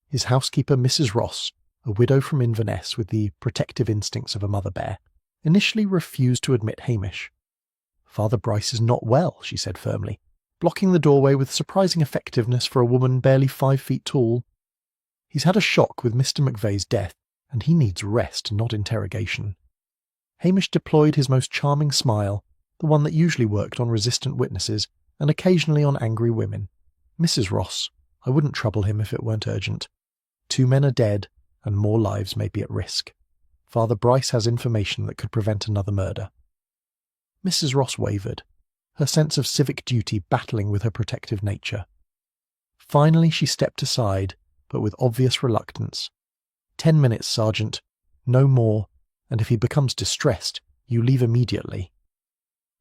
His housekeeper, Mrs. Ross, a widow from Inverness with the protective instincts of a mother bear, initially refused to admit Hamish. "Father Bryce is not well," she said firmly, blocking the doorway with surprising effectiveness for a woman barely 5 feet tall. "He's had a shock with Mr. McVeigh's death, and he needs rest, not interrogation." Hamish deployed his most charming smile, the one that usually worked on resistant witnesses and occasionally on angry women. "Mrs. Ross, I wouldn't trouble him if it weren't urgent. 2 men are dead, and more lives may be at risk. Father Bryce has information that could prevent another murder." Mrs. Ross wavered, her sense of civic duty battling with her protective nature. Finally she stepped aside, but with obvious reluctance. 10 minutes, Sergeant. No more, and if he becomes distressed, you leave immediately."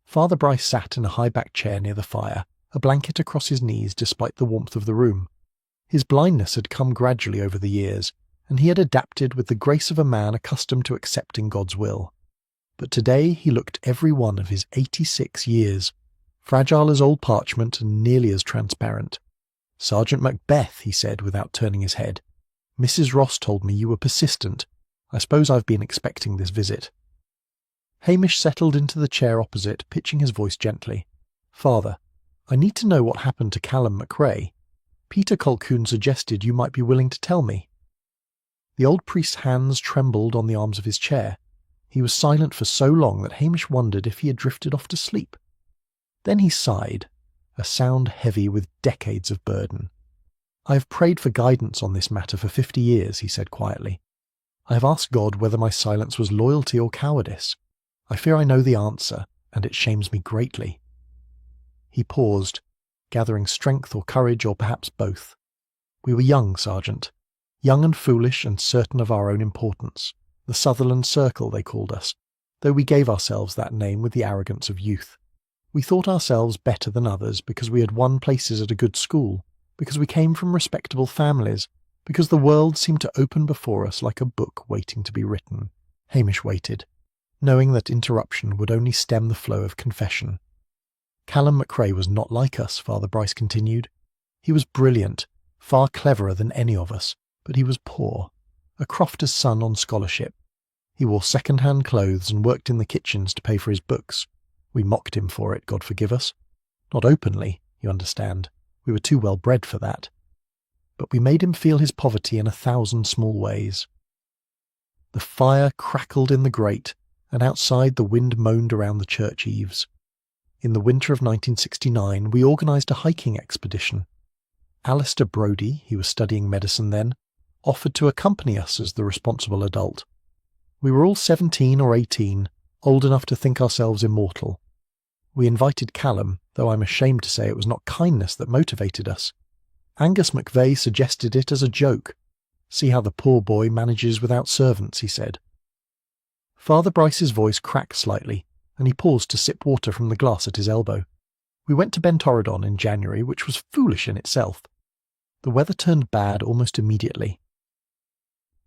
Father Bryce sat in a high-backed chair near the fire, a blanket across his knees despite the warmth of the room. His blindness had come gradually over the years, and he had adapted with the grace of a man accustomed to accepting God's will. But today he looked every one of his 86 years, fragile as old parchment and nearly as transparent. "Sergeant Macbeth," he said without turning his head, "Mrs. Ross told me you were persistent. I suppose I've been expecting this visit." Hamish settled into the chair opposite, pitching his voice gently. "Father, I need to know what happened to Callum McRae. Peter Colquhoun suggested you might be willing to tell me." The old priest's hands trembled on the arms of his chair. He was silent for so long that Hamish wondered if he had drifted off to sleep. Then he sighed, a sound heavy with decades of burden. "I have prayed for guidance on this matter for 50 years, he said quietly. "I have asked God whether my silence was loyalty or cowardice. I fear I know the answer, and it shames me greatly." He paused, gathering strength or courage or perhaps both. "We were young, Sergeant. Young and foolish and certain of our own importance. The Sutherland Circle, they called us, though we gave ourselves that name with the arrogance of youth. We thought ourselves better than others because we had won places at a good school, because we came from respectable families, because the world seemed to open before us like a book waiting to be written." Hamish waited, knowing that interruption would only stem the flow of confession. "Callum McRae was not like us," Father Bryce continued. "He was brilliant, far cleverer than any of us, but he was poor, a crofter's son on scholarship. He wore second-hand clothes and worked in the kitchens to pay for his books. We mocked him for it, God forgive us. Not openly, you understand. We were too well bred for that. But we made him feel his poverty in 1,000 small ways." The fire crackled in the grate, and outside the wind moaned around the church eaves. In the winter of 1969, we organised a hiking expedition. Alistair Brodie, he was studying medicine then, offered to accompany us as the responsible adult. We were all 17 or 18, old enough to think ourselves immortal. We invited Callum, though I'm ashamed to say it was not kindness that motivated us. Angus McVeigh suggested it as a joke. "See how the poor boy manages without servants," he said. Father Bryce's voice cracked slightly, and he paused to sip water from the glass at his elbow. "We went to Ben Torridon in January, which was foolish in itself. The weather turned bad almost immediately.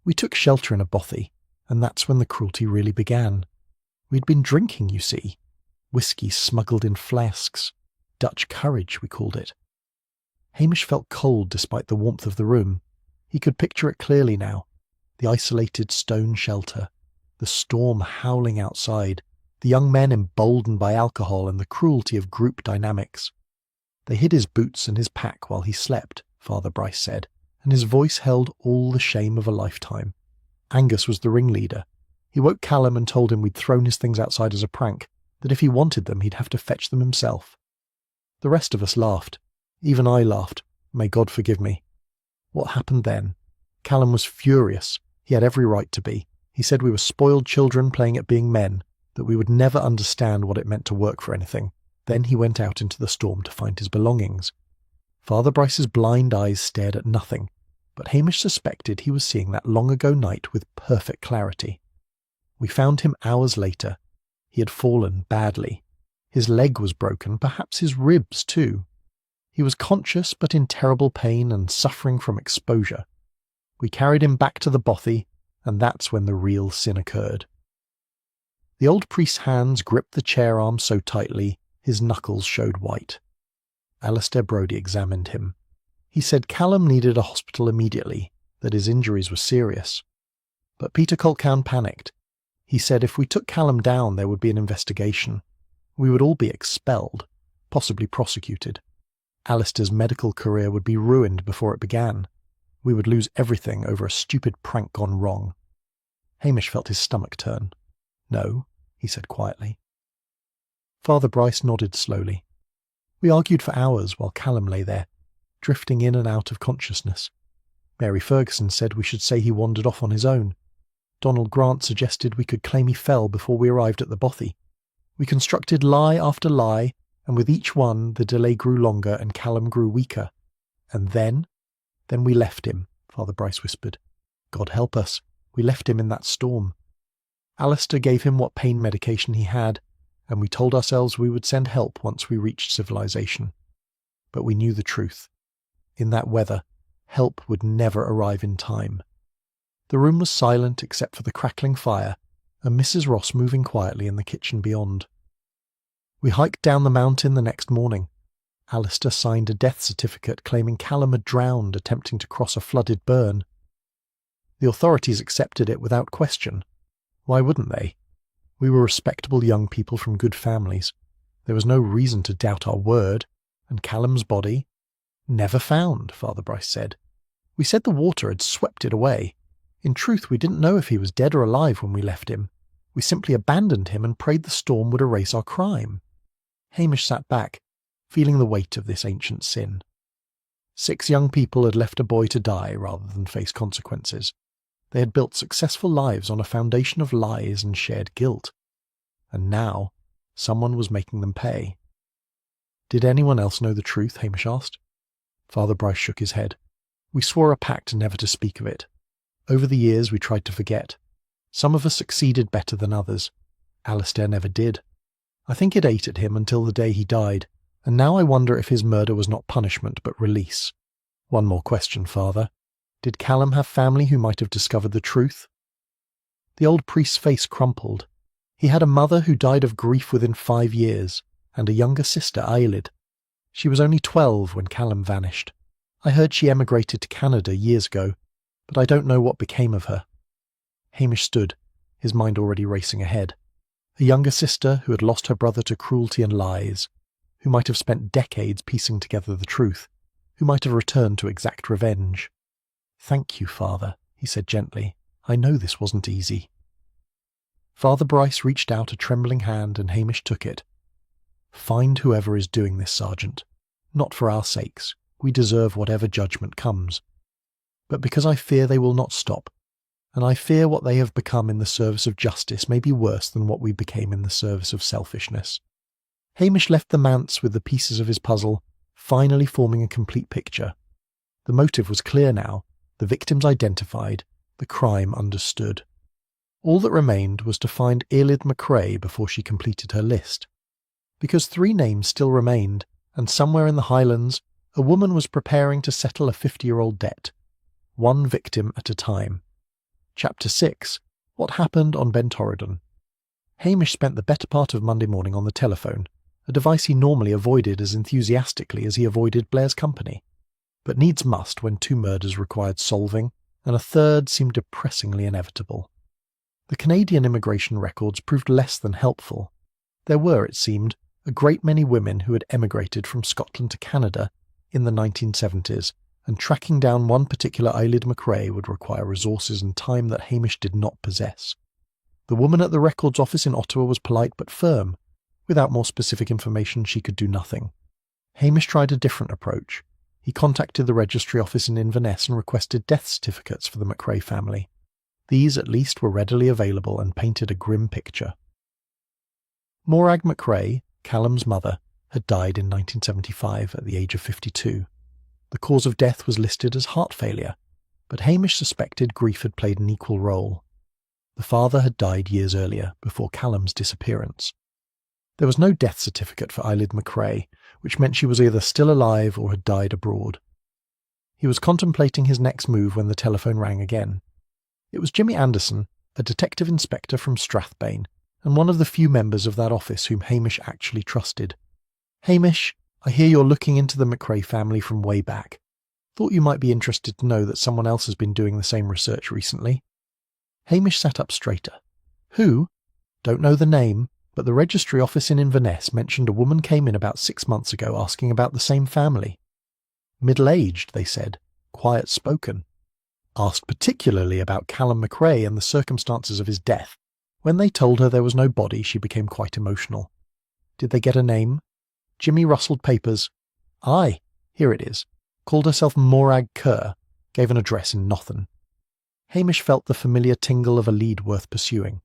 We took shelter in a bothy, and that's when the cruelty really began. We'd been drinking, you see. Whiskey smuggled in flasks. Dutch courage, we called it." Hamish felt cold despite the warmth of the room. He could picture it clearly now. The isolated stone shelter, the storm howling outside, the young men emboldened by alcohol and the cruelty of group dynamics. They hid his boots and his pack while he slept, Father Bryce said, and his voice held all the shame of a lifetime. Angus was the ringleader. He woke Callum and told him we'd thrown his things outside as a prank, that if he wanted them he'd have to fetch them himself. The rest of us laughed. Even I laughed. May God forgive me. What happened then? Callum was furious. He had every right to be. He said we were spoiled children playing at being men, that we would never understand what it meant to work for anything. Then he went out into the storm to find his belongings. Father Bryce's blind eyes stared at nothing, but Hamish suspected he was seeing that long-ago night with perfect clarity. We found him hours later. He had fallen badly. His leg was broken, perhaps his ribs too. He was conscious but in terrible pain and suffering from exposure. We carried him back to the bothy, and that's when the real sin occurred. The old priest's hands gripped the chair arm so tightly his knuckles showed white. Alistair Brodie examined him. He said Callum needed a hospital immediately, that his injuries were serious. But Peter Colquhoun panicked. He said if we took Callum down there would be an investigation. We would all be expelled, possibly prosecuted. Alistair's medical career would be ruined before it began. We would lose everything over a stupid prank gone wrong. Hamish felt his stomach turn. No, he said quietly. Father Bryce nodded slowly. We argued for hours while Callum lay there, drifting in and out of consciousness. Mary Ferguson said we should say he wandered off on his own. Donald Grant suggested we could claim he fell before we arrived at the bothy. We constructed lie after lie, and with each one the delay grew longer and Callum grew weaker. And then we left him, Father Bryce whispered. God help us, we left him in that storm. Alistair gave him what pain medication he had, and we told ourselves we would send help once we reached civilization. But we knew the truth. In that weather, help would never arrive in time. The room was silent except for the crackling fire and Mrs. Ross moving quietly in the kitchen beyond. We hiked down the mountain the next morning. Alistair signed a death certificate claiming Callum had drowned attempting to cross a flooded burn. The authorities accepted it without question. Why wouldn't they? We were respectable young people from good families. There was no reason to doubt our word, and Callum's body? Never found, Father Bryce said. We said the water had swept it away. In truth, we didn't know if he was dead or alive when we left him. We simply abandoned him and prayed the storm would erase our crime. Hamish sat back, feeling the weight of this ancient sin. 6 young people had left a boy to die rather than face consequences. They had built successful lives on a foundation of lies and shared guilt. And now, someone was making them pay. Did anyone else know the truth? Hamish asked. Father Bryce shook his head. We swore a pact never to speak of it. Over the years we tried to forget. Some of us succeeded better than others. Alistair never did. I think it ate at him until the day he died, and now I wonder if his murder was not punishment but release. One more question, Father. Did Callum have family who might have discovered the truth? The old priest's face crumpled. He had a mother who died of grief within 5 years, and a younger sister, Aelid. She was only 12 when Callum vanished. I heard she emigrated to Canada years ago, but I don't know what became of her. Hamish stood, his mind already racing ahead. A younger sister who had lost her brother to cruelty and lies, who might have spent decades piecing together the truth, who might have returned to exact revenge. Thank you, Father, he said gently. I know this wasn't easy. Father Bryce reached out a trembling hand and Hamish took it. Find whoever is doing this, Sergeant. Not for our sakes. We deserve whatever judgment comes. But because I fear they will not stop, and I fear what they have become in the service of justice may be worse than what we became in the service of selfishness. Hamish left the manse with the pieces of his puzzle, finally forming a complete picture. The motive was clear now, the victims identified, the crime understood. All that remained was to find Aelid McRae before she completed her list. Because 3 names still remained, and somewhere in the Highlands, a woman was preparing to settle a 50-year-old debt. One victim at a time. Chapter 6. What happened on Ben Torridon? Hamish spent the better part of Monday morning on the telephone, a device he normally avoided as enthusiastically as he avoided Blair's company. But needs must when 2 murders required solving, and a third seemed depressingly inevitable. The Canadian immigration records proved less than helpful. There were, it seemed, a great many women who had emigrated from Scotland to Canada in the 1970s and tracking down one particular Eilidh McRae would require resources and time that Hamish did not possess. The woman at the records office in Ottawa was polite but firm. Without more specific information, she could do nothing. Hamish tried a different approach. He contacted the registry office in Inverness and requested death certificates for the McRae family. These, at least, were readily available and painted a grim picture. Morag McRae, Callum's mother, had died in 1975 at the age of 52. The cause of death was listed as heart failure, but Hamish suspected grief had played an equal role. The father had died years earlier, before Callum's disappearance. There was no death certificate for Eilidh McRae, which meant she was either still alive or had died abroad. He was contemplating his next move when the telephone rang again. It was Jimmy Anderson, a detective inspector from Strathbane, and one of the few members of that office whom Hamish actually trusted. "Hamish, I hear you're looking into the McRae family from way back. Thought you might be interested to know that someone else has been doing the same research recently." Hamish sat up straighter. "Who?" "Don't know the name, but the registry office in Inverness mentioned a woman came in about 6 months ago asking about the same family. Middle-aged, they said, quiet-spoken. Asked particularly about Callum McRae and the circumstances of his death. When they told her there was no body, she became quite emotional. Did they get a name?" Jimmy rustled papers. "Aye, here it is. Called herself Morag Kerr. Gave an address in Nothen." Hamish felt the familiar tingle of a lead worth pursuing.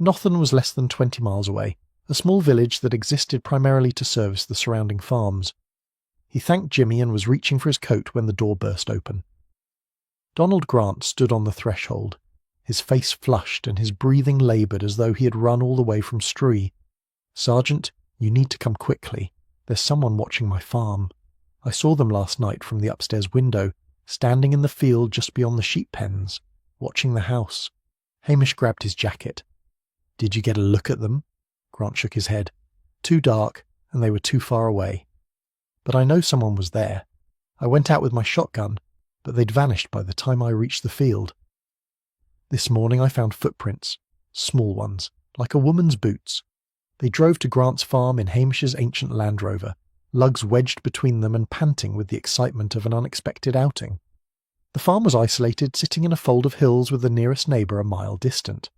Nothen was less than 20 miles away, a small village that existed primarily to service the surrounding farms. He thanked Jimmy and was reaching for his coat when the door burst open. Donald Grant stood on the threshold, his face flushed and his breathing laboured as though he had run all the way from Stree. "Sergeant, you need to come quickly. There's someone watching my farm. I saw them last night from the upstairs window, standing in the field just beyond the sheep pens, watching the house." Hamish grabbed his jacket. "Did you get a look at them?" Grant shook his head. "Too dark, and they were too far away. But I know someone was there. I went out with my shotgun, but they'd vanished by the time I reached the field. This morning I found footprints, small ones, like a woman's boots. They drove to Grant's farm in Hamish's ancient Land Rover, lugs wedged between them and panting with the excitement of an unexpected outing. The farm was isolated, sitting in a fold of hills with the nearest neighbour a mile distant.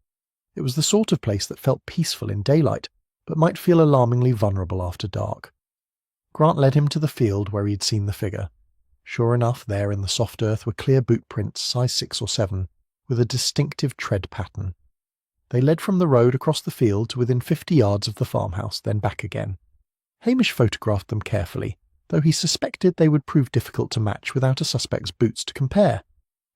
It was the sort of place that felt peaceful in daylight, but might feel alarmingly vulnerable after dark. Grant led him to the field where he had seen the figure. Sure enough, there in the soft earth were clear boot prints, size 6 or 7, with a distinctive tread pattern. They led from the road across the field to within 50 yards of the farmhouse, then back again. Hamish photographed them carefully, though he suspected they would prove difficult to match without a suspect's boots to compare.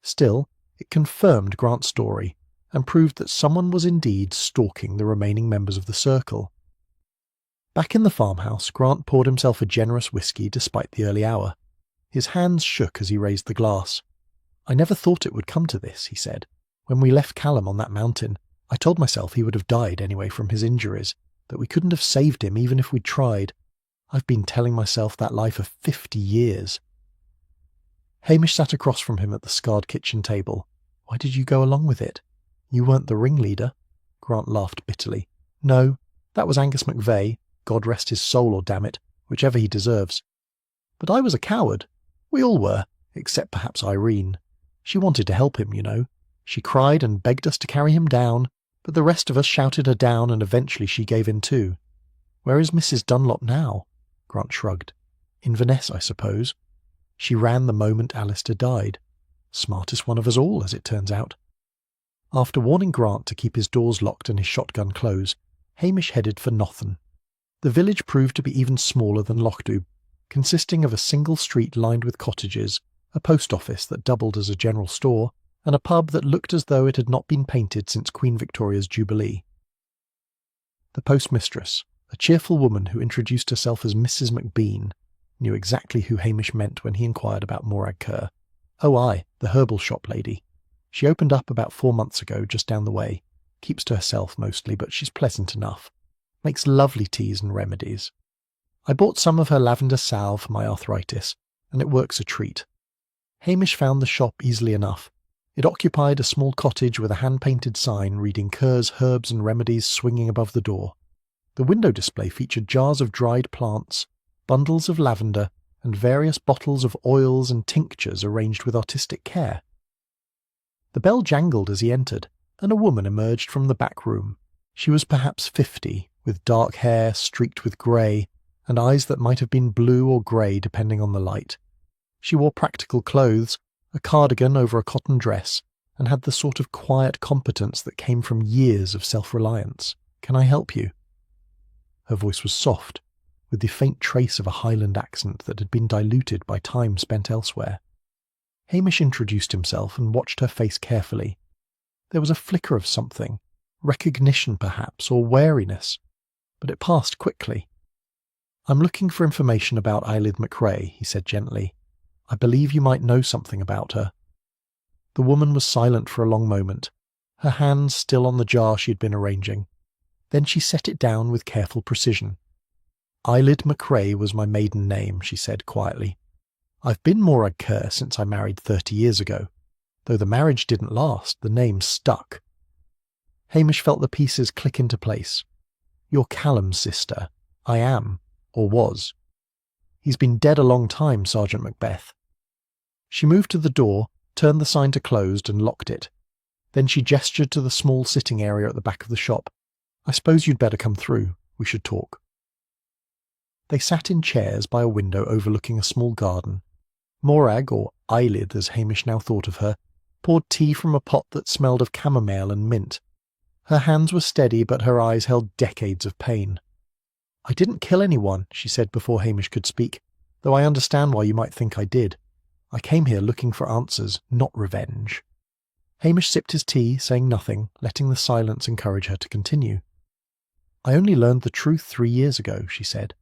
Still, it confirmed Grant's story, and proved that someone was indeed stalking the remaining members of the circle. Back in the farmhouse, Grant poured himself a generous whisky despite the early hour. His hands shook as he raised the glass. "I never thought it would come to this," he said. "When we left Callum on that mountain, I told myself he would have died anyway from his injuries, that we couldn't have saved him even if we'd tried. I've been telling myself that lie for 50 years. Hamish sat across from him at the scarred kitchen table. "Why did you go along with it? You weren't the ringleader." Grant laughed bitterly. "No, that was Angus McVeigh, God rest his soul or damn it, whichever he deserves. But I was a coward. We all were, except perhaps Irene. She wanted to help him, you know. She cried and begged us to carry him down, but the rest of us shouted her down and eventually she gave in too. Where is Mrs. Dunlop now?" Grant shrugged. "Inverness, I suppose. She ran the moment Alistair died. Smartest one of us all, as it turns out." After warning Grant to keep his doors locked and his shotgun closed, Hamish headed for Nothen. The village proved to be even smaller than Lochdoub, consisting of a single street lined with cottages, a post office that doubled as a general store, and a pub that looked as though it had not been painted since Queen Victoria's Jubilee. The postmistress, a cheerful woman who introduced herself as Mrs. McBean, knew exactly who Hamish meant when he inquired about Morag Kerr. "Oh aye, the herbal shop lady. She opened up about 4 months ago, just down the way. Keeps to herself mostly, but she's pleasant enough. Makes lovely teas and remedies. I bought some of her lavender salve for my arthritis, and it works a treat." Hamish found the shop easily enough. It occupied a small cottage with a hand-painted sign reading Kerr's Herbs and Remedies swinging above the door. The window display featured jars of dried plants, bundles of lavender, and various bottles of oils and tinctures arranged with artistic care. The bell jangled as he entered, and a woman emerged from the back room. She was perhaps 50, with dark hair streaked with grey, and eyes that might have been blue or grey depending on the light. She wore practical clothes, a cardigan over a cotton dress, and had the sort of quiet competence that came from years of self-reliance. "Can I help you?" Her voice was soft, with the faint trace of a Highland accent that had been diluted by time spent elsewhere. Hamish introduced himself and watched her face carefully. There was a flicker of something, recognition perhaps, or wariness, but it passed quickly. "I'm looking for information about Eileith McRae," he said gently. "I believe you might know something about her." The woman was silent for a long moment, her hands still on the jar she had been arranging. Then she set it down with careful precision. "Eileith McRae was my maiden name," she said quietly. "I've been Morag Kerr since I married 30 years ago. Though the marriage didn't last, the name stuck." Hamish felt the pieces click into place. "You're Callum's sister. I am, or was. He's been dead a long time, Sergeant Macbeth." She moved to the door, turned the sign to closed, and locked it. Then she gestured to the small sitting area at the back of the shop. "I suppose you'd better come through. We should talk." They sat in chairs by a window overlooking a small garden. Morag, or Eileith as Hamish now thought of her, poured tea from a pot that smelled of chamomile and mint. Her hands were steady, but her eyes held decades of pain. "I didn't kill anyone," she said before Hamish could speak, "though I understand why you might think I did. I came here looking for answers, not revenge." Hamish sipped his tea, saying nothing, letting the silence encourage her to continue. "I only learned the truth 3 years ago," she said.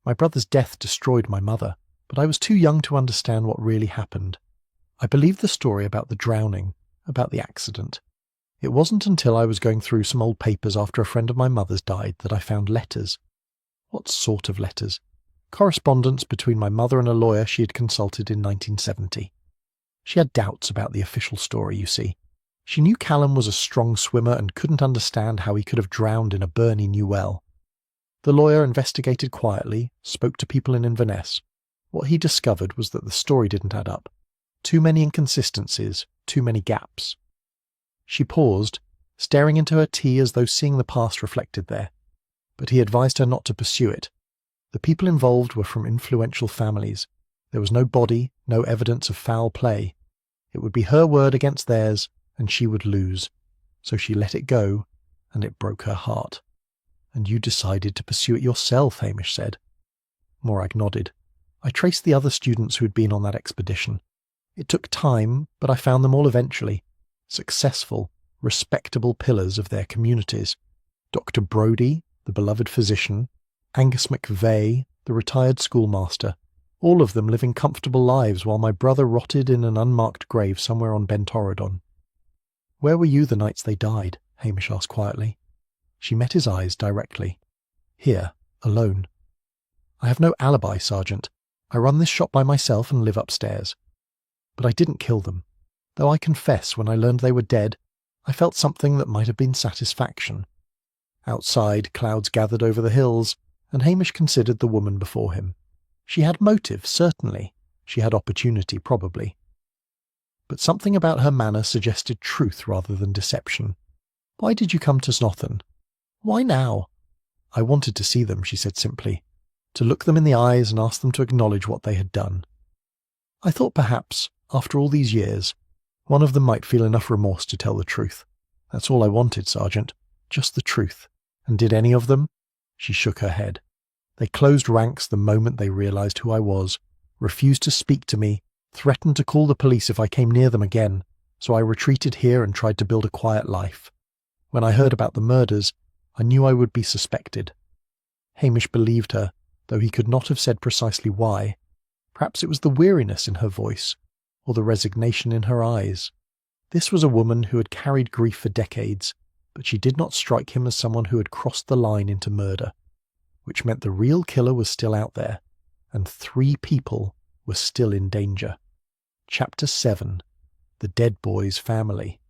"My brother's death destroyed my mother, but I was too young to understand what really happened. I believed the story about the drowning, about the accident. It wasn't until I was going through some old papers after a friend of my mother's died that I found letters." "What sort of letters?" "Correspondence between my mother and a lawyer she had consulted in 1970. She had doubts about the official story, you see. She knew Callum was a strong swimmer and couldn't understand how he could have drowned in a burn he knew well. The lawyer investigated quietly, spoke to people in Inverness. What he discovered was that the story didn't add up. Too many inconsistencies, too many gaps." She paused, staring into her tea as though seeing the past reflected there. But he advised her not to pursue it. The people involved were from influential families. There was no body, no evidence of foul play. It would be her word against theirs, and she would lose. So she let it go, and it broke her heart. "And you decided to pursue it yourself," Hamish said. Morag nodded. "I traced the other students who had been on that expedition. It took time, but I found them all eventually. Successful, respectable pillars of their communities. Dr. Brodie, the beloved physician, Angus McVeigh, the retired schoolmaster, all of them living comfortable lives while my brother rotted in an unmarked grave somewhere on Ben Torridon." "Where were you the nights they died?" Hamish asked quietly. She met his eyes directly. "Here, alone. I have no alibi, Sergeant. I run this shop by myself and live upstairs. But I didn't kill them. Though I confess, when I learned they were dead, I felt something that might have been satisfaction." Outside, clouds gathered over the hills, and Hamish considered the woman before him. She had motive, certainly. She had opportunity, probably. But something about her manner suggested truth rather than deception. "Why did you come to Snothen?" "Why now?" "I wanted to see them," she said simply, "to look them in the eyes and ask them to acknowledge what they had done. I thought perhaps, after all these years, one of them might feel enough remorse to tell the truth. That's all I wanted, Sergeant, just the truth. And did any of them?" She shook her head. "They closed ranks the moment they realized who I was, refused to speak to me, threatened to call the police if I came near them again, so I retreated here and tried to build a quiet life. When I heard about the murders, I knew I would be suspected." Hamish believed her, though he could not have said precisely why. Perhaps it was the weariness in her voice, or the resignation in her eyes. This was a woman who had carried grief for decades, but she did not strike him as someone who had crossed the line into murder, which meant the real killer was still out there, and 3 people were still in danger. Chapter 7. The Dead Boy's Family.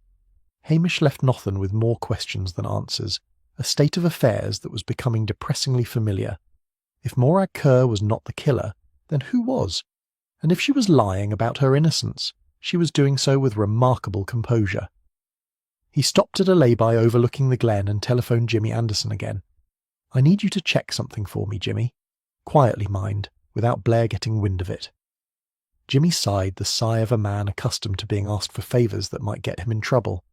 Hamish left Nothen with more questions than answers, a state of affairs that was becoming depressingly familiar. If Morag Kerr was not the killer, Then who was? And if she was lying about her innocence, she was doing so with remarkable composure. He stopped at a lay-by overlooking the glen and telephoned Jimmy Anderson again. "I need you to check something for me, Jimmy. Quietly, mind, without Blair getting wind of it." Jimmy sighed, the sigh of a man accustomed to being asked for favours that might get him in trouble.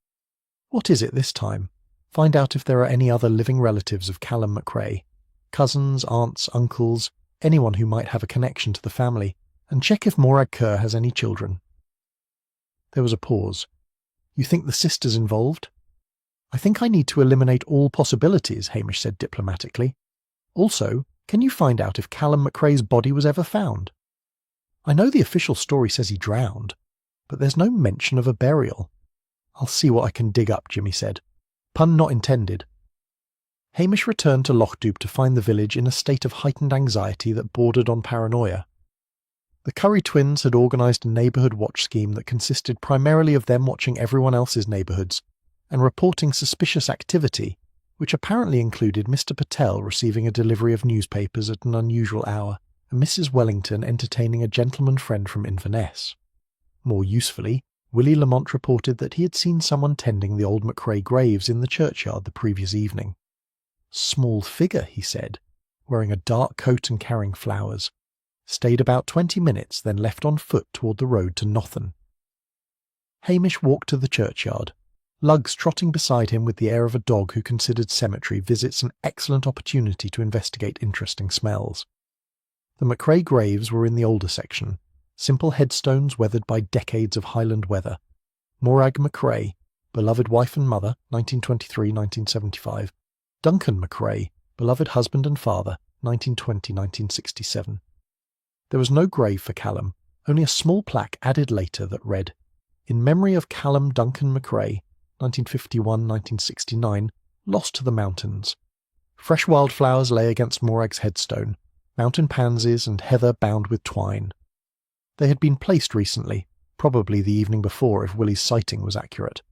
"What is it this time? Find out if there are any other living relatives of Callum McRae. Cousins, aunts, uncles, anyone who might have a connection to the family, and check if Morag Kerr has any children." There was a pause. "You think the sister's involved?" "I think I need to eliminate all possibilities," Hamish said diplomatically. "Also, can you find out if Callum McRae's body was ever found? I know the official story says he drowned, but there's no mention of a burial." "I'll see what I can dig up," Jimmy said. Pun not intended. Hamish returned to Lochdoop to find the village in a state of heightened anxiety that bordered on paranoia. The Curry twins had organised a neighbourhood watch scheme that consisted primarily of them watching everyone else's neighbourhoods and reporting suspicious activity, which apparently included Mr. Patel receiving a delivery of newspapers at an unusual hour and Mrs. Wellington entertaining a gentleman friend from Inverness. More usefully, Willie Lamont reported that he had seen someone tending the old McRae graves in the churchyard the previous evening. "Small figure," he said, wearing a dark coat and carrying flowers. Stayed about 20 minutes, then left on foot toward the road to Nothen. Hamish walked to the churchyard, Lugs trotting beside him with the air of a dog who considered cemetery visits an excellent opportunity to investigate interesting smells. The McRae graves were in the older section, simple headstones weathered by decades of Highland weather. Morag McRae, beloved wife and mother, 1923-1975. Duncan McRae, beloved husband and father, 1920-1967. There was no grave for Callum, only a small plaque added later that read, "In memory of Callum Duncan McRae, 1951-1969, lost to the mountains." Fresh wildflowers lay against Morag's headstone, mountain pansies and heather bound with twine. They had been placed recently, probably the evening before if Willie's sighting was accurate.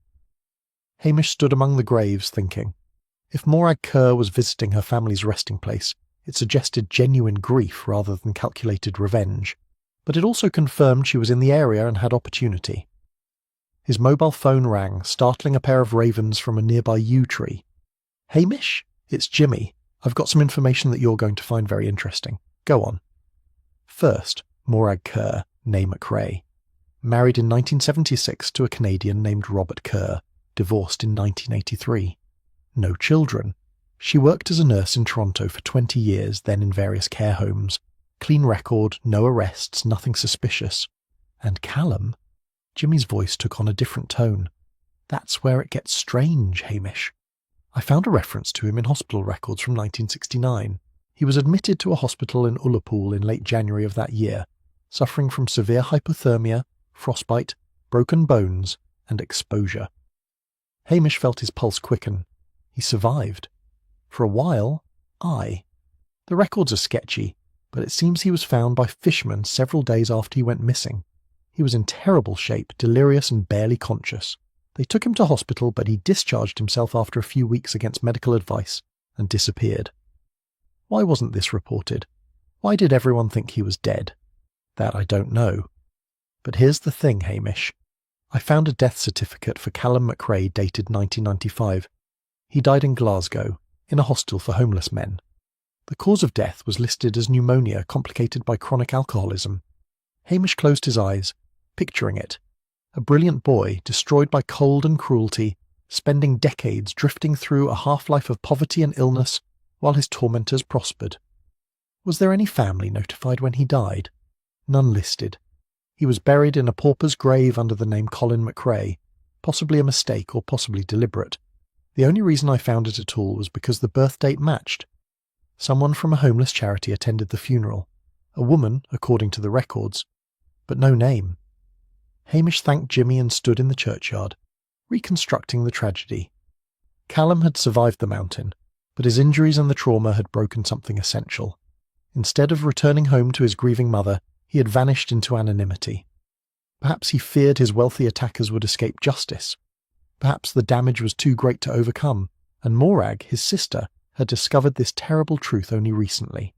Hamish stood among the graves thinking. If Morag Kerr was visiting her family's resting place, it suggested genuine grief rather than calculated revenge, but it also confirmed she was in the area and had opportunity. His mobile phone rang, startling a pair of ravens from a nearby yew tree. "Hamish? It's Jimmy. I've got some information that you're going to find very interesting. Go on." First, Morag Kerr, née McRae. Married in 1976 to a Canadian named Robert Kerr, divorced in 1983. No children. She worked as a nurse in Toronto for 20 years, then in various care homes. Clean record, no arrests, nothing suspicious. And Callum? Jimmy's voice took on a different tone. "That's where it gets strange, Hamish. I found a reference to him in hospital records from 1969. He was admitted to a hospital in Ullapool in late January of that year, suffering from severe hypothermia, frostbite, broken bones, and exposure." Hamish felt his pulse quicken. He survived. For a while, aye. The records are sketchy, but it seems he was found by fishermen several days after he went missing. He was in terrible shape, delirious and barely conscious. They took him to hospital, but he discharged himself after a few weeks against medical advice and disappeared. Why wasn't this reported? Why did everyone think he was dead? That I don't know. But here's the thing, Hamish. I found a death certificate for Callum McRae dated 1995. He died in Glasgow, in a hostel for homeless men. The cause of death was listed as pneumonia complicated by chronic alcoholism. Hamish closed his eyes, picturing it. A brilliant boy, destroyed by cold and cruelty, spending decades drifting through a half-life of poverty and illness while his tormentors prospered. Was there any family notified when he died? None listed. He was buried in a pauper's grave under the name Colin McRae, possibly a mistake or possibly deliberate. The only reason I found it at all was because the birth date matched. Someone from a homeless charity attended the funeral. A woman, according to the records, but no name. Hamish thanked Jimmy and stood in the churchyard, reconstructing the tragedy. Callum had survived the mountain, but his injuries and the trauma had broken something essential. Instead of returning home to his grieving mother, he had vanished into anonymity. Perhaps he feared his wealthy attackers would escape justice. Perhaps the damage was too great to overcome, and Morag, his sister, had discovered this terrible truth only recently.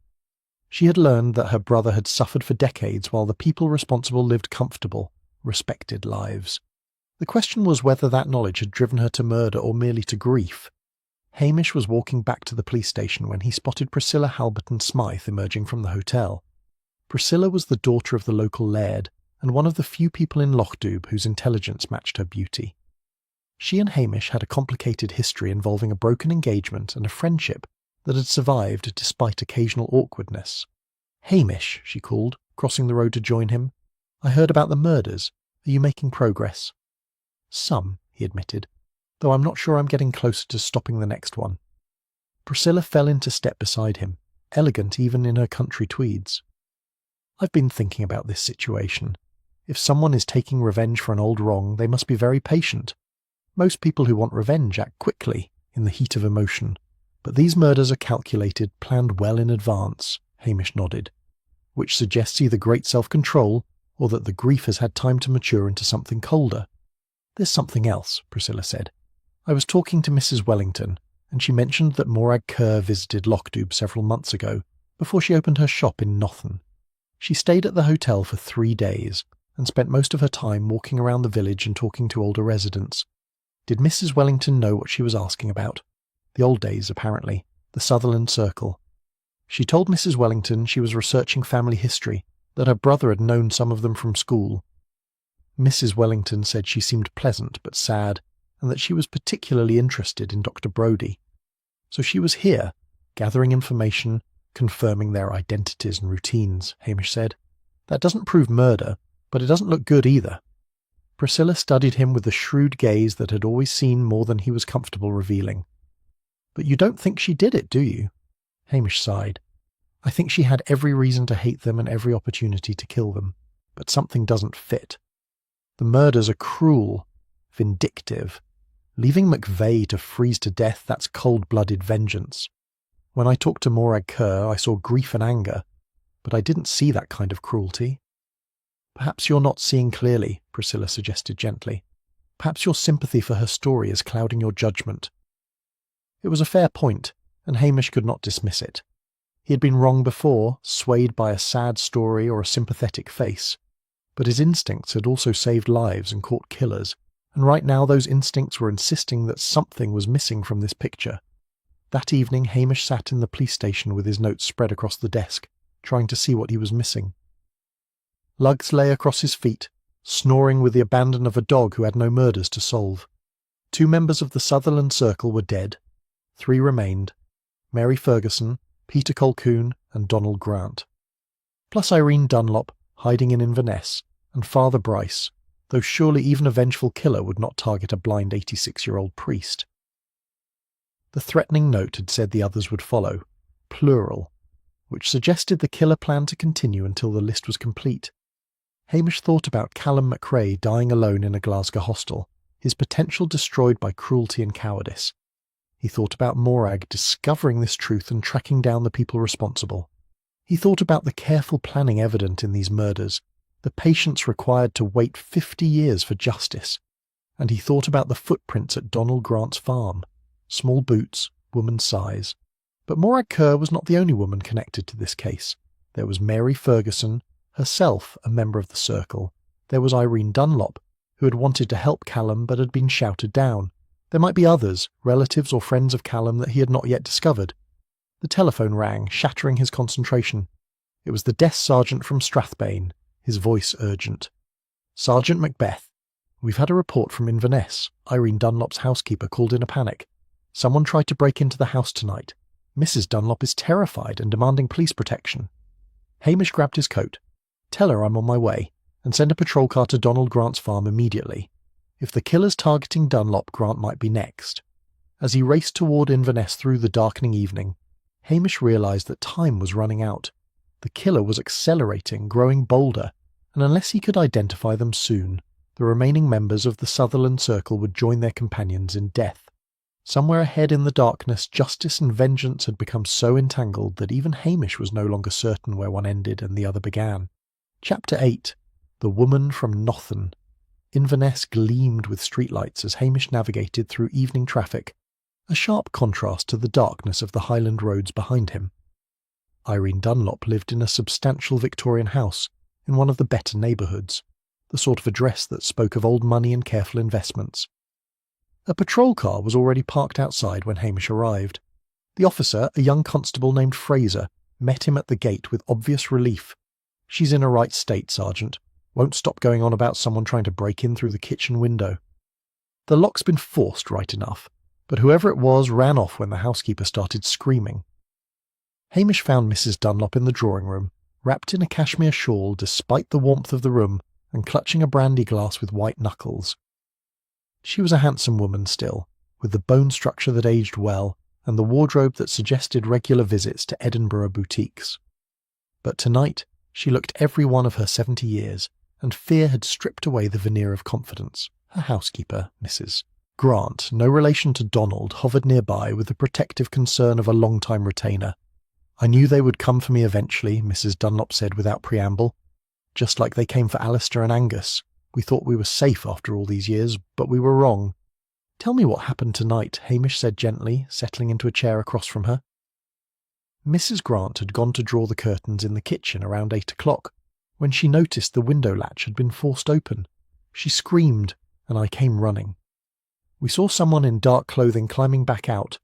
She had learned that her brother had suffered for decades while the people responsible lived comfortable, respected lives. The question was whether that knowledge had driven her to murder or merely to grief. Hamish was walking back to the police station when he spotted Priscilla Halberton Smythe emerging from the hotel. Priscilla was the daughter of the local laird and one of the few people in Lochdoub whose intelligence matched her beauty. She and Hamish had a complicated history involving a broken engagement and a friendship that had survived despite occasional awkwardness. "Hamish," she called, crossing the road to join him. "I heard about the murders. Are you making progress?" "Some," he admitted, "though I'm not sure I'm getting closer to stopping the next one." Priscilla fell into step beside him, elegant even in her country tweeds. "I've been thinking about this situation. If someone is taking revenge for an old wrong, they must be very patient. Most people who want revenge act quickly, in the heat of emotion. But these murders are calculated, planned well in advance," Hamish nodded, "which suggests either great self-control or that the grief has had time to mature into something colder." "There's something else," Priscilla said. "I was talking to Mrs. Wellington, and she mentioned that Morag Kerr visited Lochdoub several months ago, before she opened her shop in Nothen. She stayed at the hotel for 3 days, and spent most of her time walking around the village and talking to older residents. Did Mrs. Wellington know what she was asking about? The old days, apparently, the Sutherland Circle. She told Mrs. Wellington she was researching family history, that her brother had known some of them from school. Mrs. Wellington said she seemed pleasant but sad, and that she was particularly interested in Dr. Brodie. So she was here, gathering information, confirming their identities and routines, Hamish said. That doesn't prove murder, but it doesn't look good either. Priscilla studied him with the shrewd gaze that had always seen more than he was comfortable revealing. "But you don't think she did it, do you?" Hamish sighed. "I think she had every reason to hate them and every opportunity to kill them, but something doesn't fit. The murders are cruel, vindictive. Leaving McVeigh to freeze to death, that's cold-blooded vengeance. When I talked to Morag Kerr, I saw grief and anger, but I didn't see that kind of cruelty." "Perhaps you're not seeing clearly," Priscilla suggested gently. "Perhaps your sympathy for her story is clouding your judgment." It was a fair point, and Hamish could not dismiss it. He had been wrong before, swayed by a sad story or a sympathetic face. But his instincts had also saved lives and caught killers, and right now those instincts were insisting that something was missing from this picture. That evening Hamish sat in the police station with his notes spread across the desk, trying to see what he was missing. Lugs lay across his feet, snoring with the abandon of a dog who had no murders to solve. 2 members of the Sutherland Circle were dead. 3 remained: Mary Ferguson, Peter Colquhoun, and Donald Grant. Plus Irene Dunlop, hiding in Inverness, and Father Bryce, though surely even a vengeful killer would not target a blind 86-year-old priest. The threatening note had said the others would follow, plural, which suggested the killer planned to continue until the list was complete. Hamish thought about Callum McRae dying alone in a Glasgow hostel, his potential destroyed by cruelty and cowardice. He thought about Morag discovering this truth and tracking down the people responsible. He thought about the careful planning evident in these murders, the patience required to wait 50 years for justice, and he thought about the footprints at Donald Grant's farm. Small boots, woman's size. But Morag Kerr was not the only woman connected to this case. There was Mary Ferguson, herself a member of the Circle. There was Irene Dunlop, who had wanted to help Callum but had been shouted down. There might be others, relatives or friends of Callum that he had not yet discovered. The telephone rang, shattering his concentration. It was the desk sergeant from Strathbane, his voice urgent. "Sergeant Macbeth, we've had a report from Inverness." Irene Dunlop's housekeeper called in a panic. "Someone tried to break into the house tonight. Mrs. Dunlop is terrified and demanding police protection." Hamish grabbed his coat. "Tell her I'm on my way, and send a patrol car to Donald Grant's farm immediately. If the killer's targeting Dunlop, Grant might be next." As he raced toward Inverness through the darkening evening, Hamish realised that time was running out. The killer was accelerating, growing bolder, and unless he could identify them soon, the remaining members of the Sutherland Circle would join their companions in death. Somewhere ahead in the darkness, justice and vengeance had become so entangled that even Hamish was no longer certain where one ended and the other began. Chapter 8. The Woman from Nothen. Inverness gleamed with streetlights as Hamish navigated through evening traffic, a sharp contrast to the darkness of the Highland roads behind him. Irene Dunlop lived in a substantial Victorian house in one of the better neighbourhoods, the sort of address that spoke of old money and careful investments. A patrol car was already parked outside when Hamish arrived. The officer, a young constable named Fraser, met him at the gate with obvious relief. "She's in a right state, Sergeant. Won't stop going on about someone trying to break in through the kitchen window." The lock's been forced right enough, but whoever it was ran off when the housekeeper started screaming. Hamish found Mrs. Dunlop in the drawing room, wrapped in a cashmere shawl despite the warmth of the room and clutching a brandy glass with white knuckles. She was a handsome woman still, with the bone structure that aged well and the wardrobe that suggested regular visits to Edinburgh boutiques. But tonight she looked every one of her 70 years, and fear had stripped away the veneer of confidence. Her housekeeper, Mrs. Grant, no relation to Donald, hovered nearby with the protective concern of a long-time retainer. "I knew they would come for me eventually," Mrs. Dunlop said without preamble. "Just like they came for Alistair and Angus. We thought we were safe after all these years, but we were wrong." "Tell me what happened tonight," Hamish said gently, settling into a chair across from her. Mrs. Grant had gone to draw the curtains in the kitchen around 8 o'clock, when she noticed the window latch had been forced open. She screamed, and I came running. We saw someone in dark clothing climbing back out,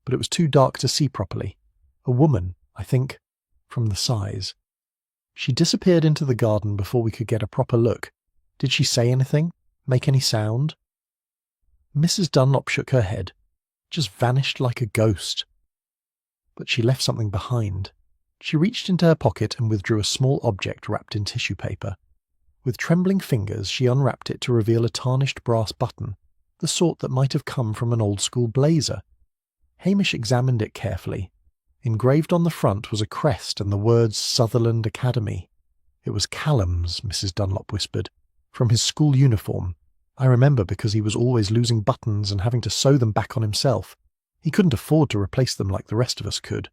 but it was too dark to see properly. A woman, I think, from the size. She disappeared into the garden before we could get a proper look. Did she say anything? Make any sound? Mrs. Dunlop shook her head. Just vanished like a ghost. But she left something behind. She reached into her pocket and withdrew a small object wrapped in tissue paper. With trembling fingers, she unwrapped it to reveal a tarnished brass button, the sort that might have come from an old-school blazer. Hamish examined it carefully. Engraved on the front was a crest and the words Sutherland Academy. "It was Callum's," Mrs. Dunlop whispered, "from his school uniform. I remember because he was always losing buttons and having to sew them back on himself. He couldn't afford to replace them like the rest of us could."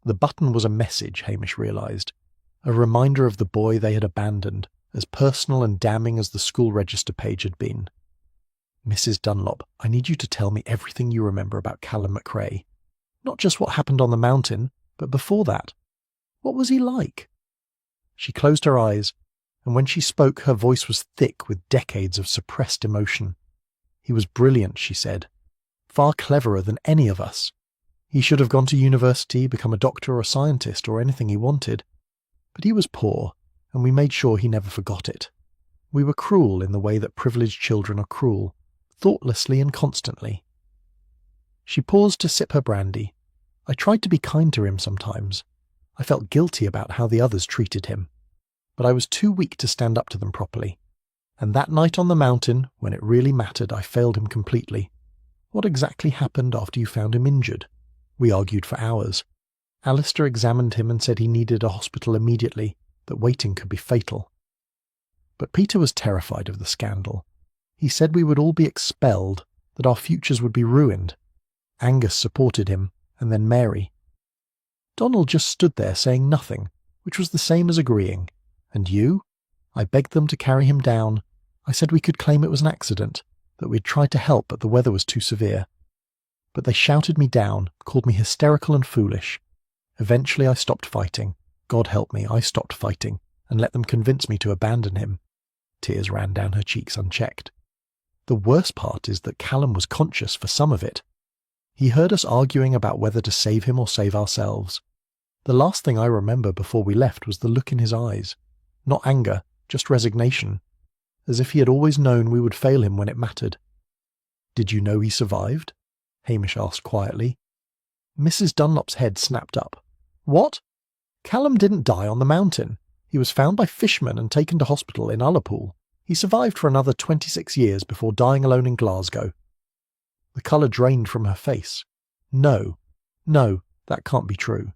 The button was a message, Hamish realised. A reminder of the boy they had abandoned, as personal and damning as the school register page had been. "Mrs. Dunlop, I need you to tell me everything you remember about Callum McRae. Not just what happened on the mountain, but before that. What was he like?" She closed her eyes, and when she spoke her voice was thick with decades of suppressed emotion. "He was brilliant," she said. "Far cleverer than any of us. He should have gone to university, become a doctor or a scientist or anything he wanted. But he was poor, and we made sure he never forgot it. We were cruel in the way that privileged children are cruel, thoughtlessly and constantly." She paused to sip her brandy. "I tried to be kind to him sometimes. I felt guilty about how the others treated him. But I was too weak to stand up to them properly. And that night on the mountain, when it really mattered, I failed him completely. What exactly happened after you found him injured?" We argued for hours. Alistair examined him and said he needed a hospital immediately, that waiting could be fatal. But Peter was terrified of the scandal. He said we would all be expelled, that our futures would be ruined. Angus supported him, and then Mary. Donald just stood there saying nothing, which was the same as agreeing. And you? I begged them to carry him down. I said we could claim it was an accident, that we'd tried to help but the weather was too severe. But they shouted me down, called me hysterical and foolish. Eventually I stopped fighting. God help me, I stopped fighting, and let them convince me to abandon him. Tears ran down her cheeks unchecked. The worst part is that Callum was conscious for some of it. He heard us arguing about whether to save him or save ourselves. The last thing I remember before we left was the look in his eyes. Not anger, just resignation. As if he had always known we would fail him when it mattered. "Did you know he survived?" Hamish asked quietly. Mrs. Dunlop's head snapped up. "What? Callum didn't die on the mountain. He was found by fishermen and taken to hospital in Ullapool. He survived for another 26 years before dying alone in Glasgow." The colour drained from her face. No, that can't be true."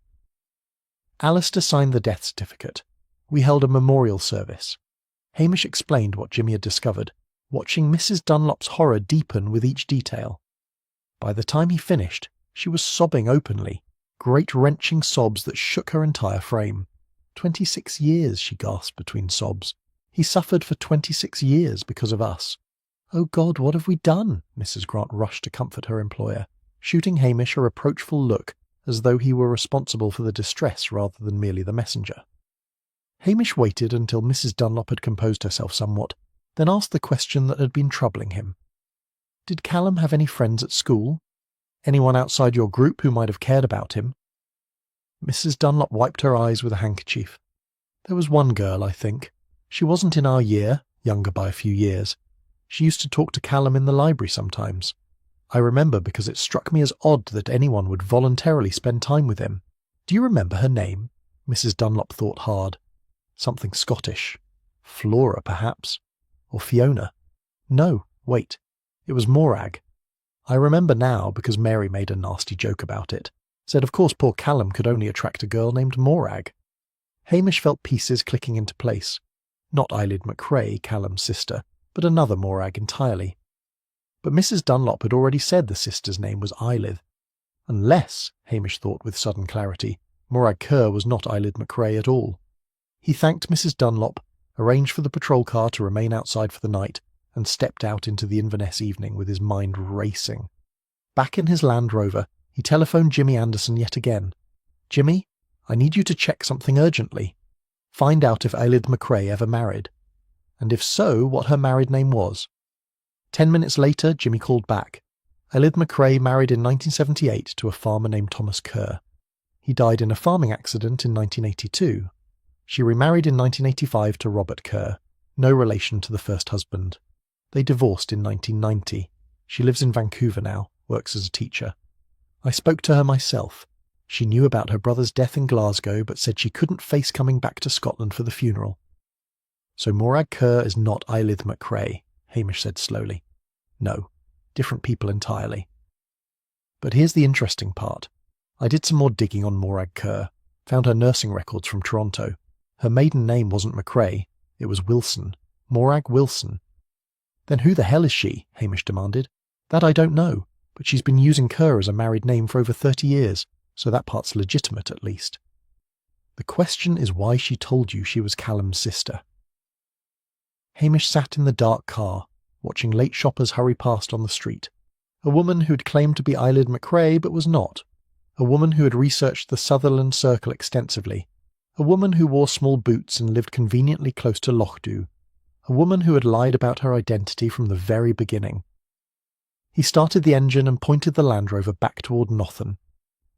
Alistair signed the death certificate. We held a memorial service. Hamish explained what Jimmy had discovered, watching Mrs. Dunlop's horror deepen with each detail. By the time he finished, she was sobbing openly, great wrenching sobs that shook her entire frame. 26 years, she gasped between sobs. He suffered for 26 years because of us. "Oh God, what have we done?" Mrs. Grant rushed to comfort her employer, shooting Hamish a reproachful look as though he were responsible for the distress rather than merely the messenger. Hamish waited until Mrs. Dunlop had composed herself somewhat, then asked the question that had been troubling him. "Did Callum have any friends at school? Anyone outside your group who might have cared about him?" Mrs. Dunlop wiped her eyes with a handkerchief. "There was one girl, I think. She wasn't in our year, younger by a few years. She used to talk to Callum in the library sometimes. I remember because it struck me as odd that anyone would voluntarily spend time with him. Do you remember her name?" Mrs. Dunlop thought hard. Something Scottish. Flora, perhaps. Or Fiona. No, wait. It was Morag. I remember now because Mary made a nasty joke about it. Said of course poor Callum could only attract a girl named Morag. Hamish felt pieces clicking into place. Not Eyelid McCrae, Callum's sister, but another Morag entirely. But Mrs. Dunlop had already said the sister's name was Eyelid. Unless, Hamish thought with sudden clarity, Morag Kerr was not Eyelid McCrae at all. He thanked Mrs. Dunlop, arranged for the patrol car to remain outside for the night, and stepped out into the Inverness evening with his mind racing. Back in his Land Rover, he telephoned Jimmy Anderson yet again. "Jimmy, I need you to check something urgently. Find out if Eyelid McCrae ever married. And if so, what her married name was." 10 minutes later, Jimmy called back. Eyelid McCrae married in 1978 to a farmer named Thomas Kerr. He died in a farming accident in 1982. She remarried in 1985 to Robert Kerr, no relation to the first husband. They divorced in 1990. She lives in Vancouver now, works as a teacher. I spoke to her myself. She knew about her brother's death in Glasgow, but said she couldn't face coming back to Scotland for the funeral. "So Morag Kerr is not Eyelid McCrae," Hamish said slowly. "No, different people entirely. But here's the interesting part. I did some more digging on Morag Kerr, found her nursing records from Toronto. Her maiden name wasn't McCrae, it was Wilson. Morag Wilson." "Then who the hell is she?" Hamish demanded. "That I don't know, but she's been using Kerr as a married name for over 30 years, so that part's legitimate at least. The question is why she told you she was Callum's sister." Hamish sat in the dark car, watching late shoppers hurry past on the street. A woman who'd claimed to be Eyelid McCrae but was not. A woman who had researched the Sutherland Circle extensively. A woman who wore small boots and lived conveniently close to Lochdu. A woman who had lied about her identity from the very beginning. He started the engine and pointed the Land Rover back toward Nothan.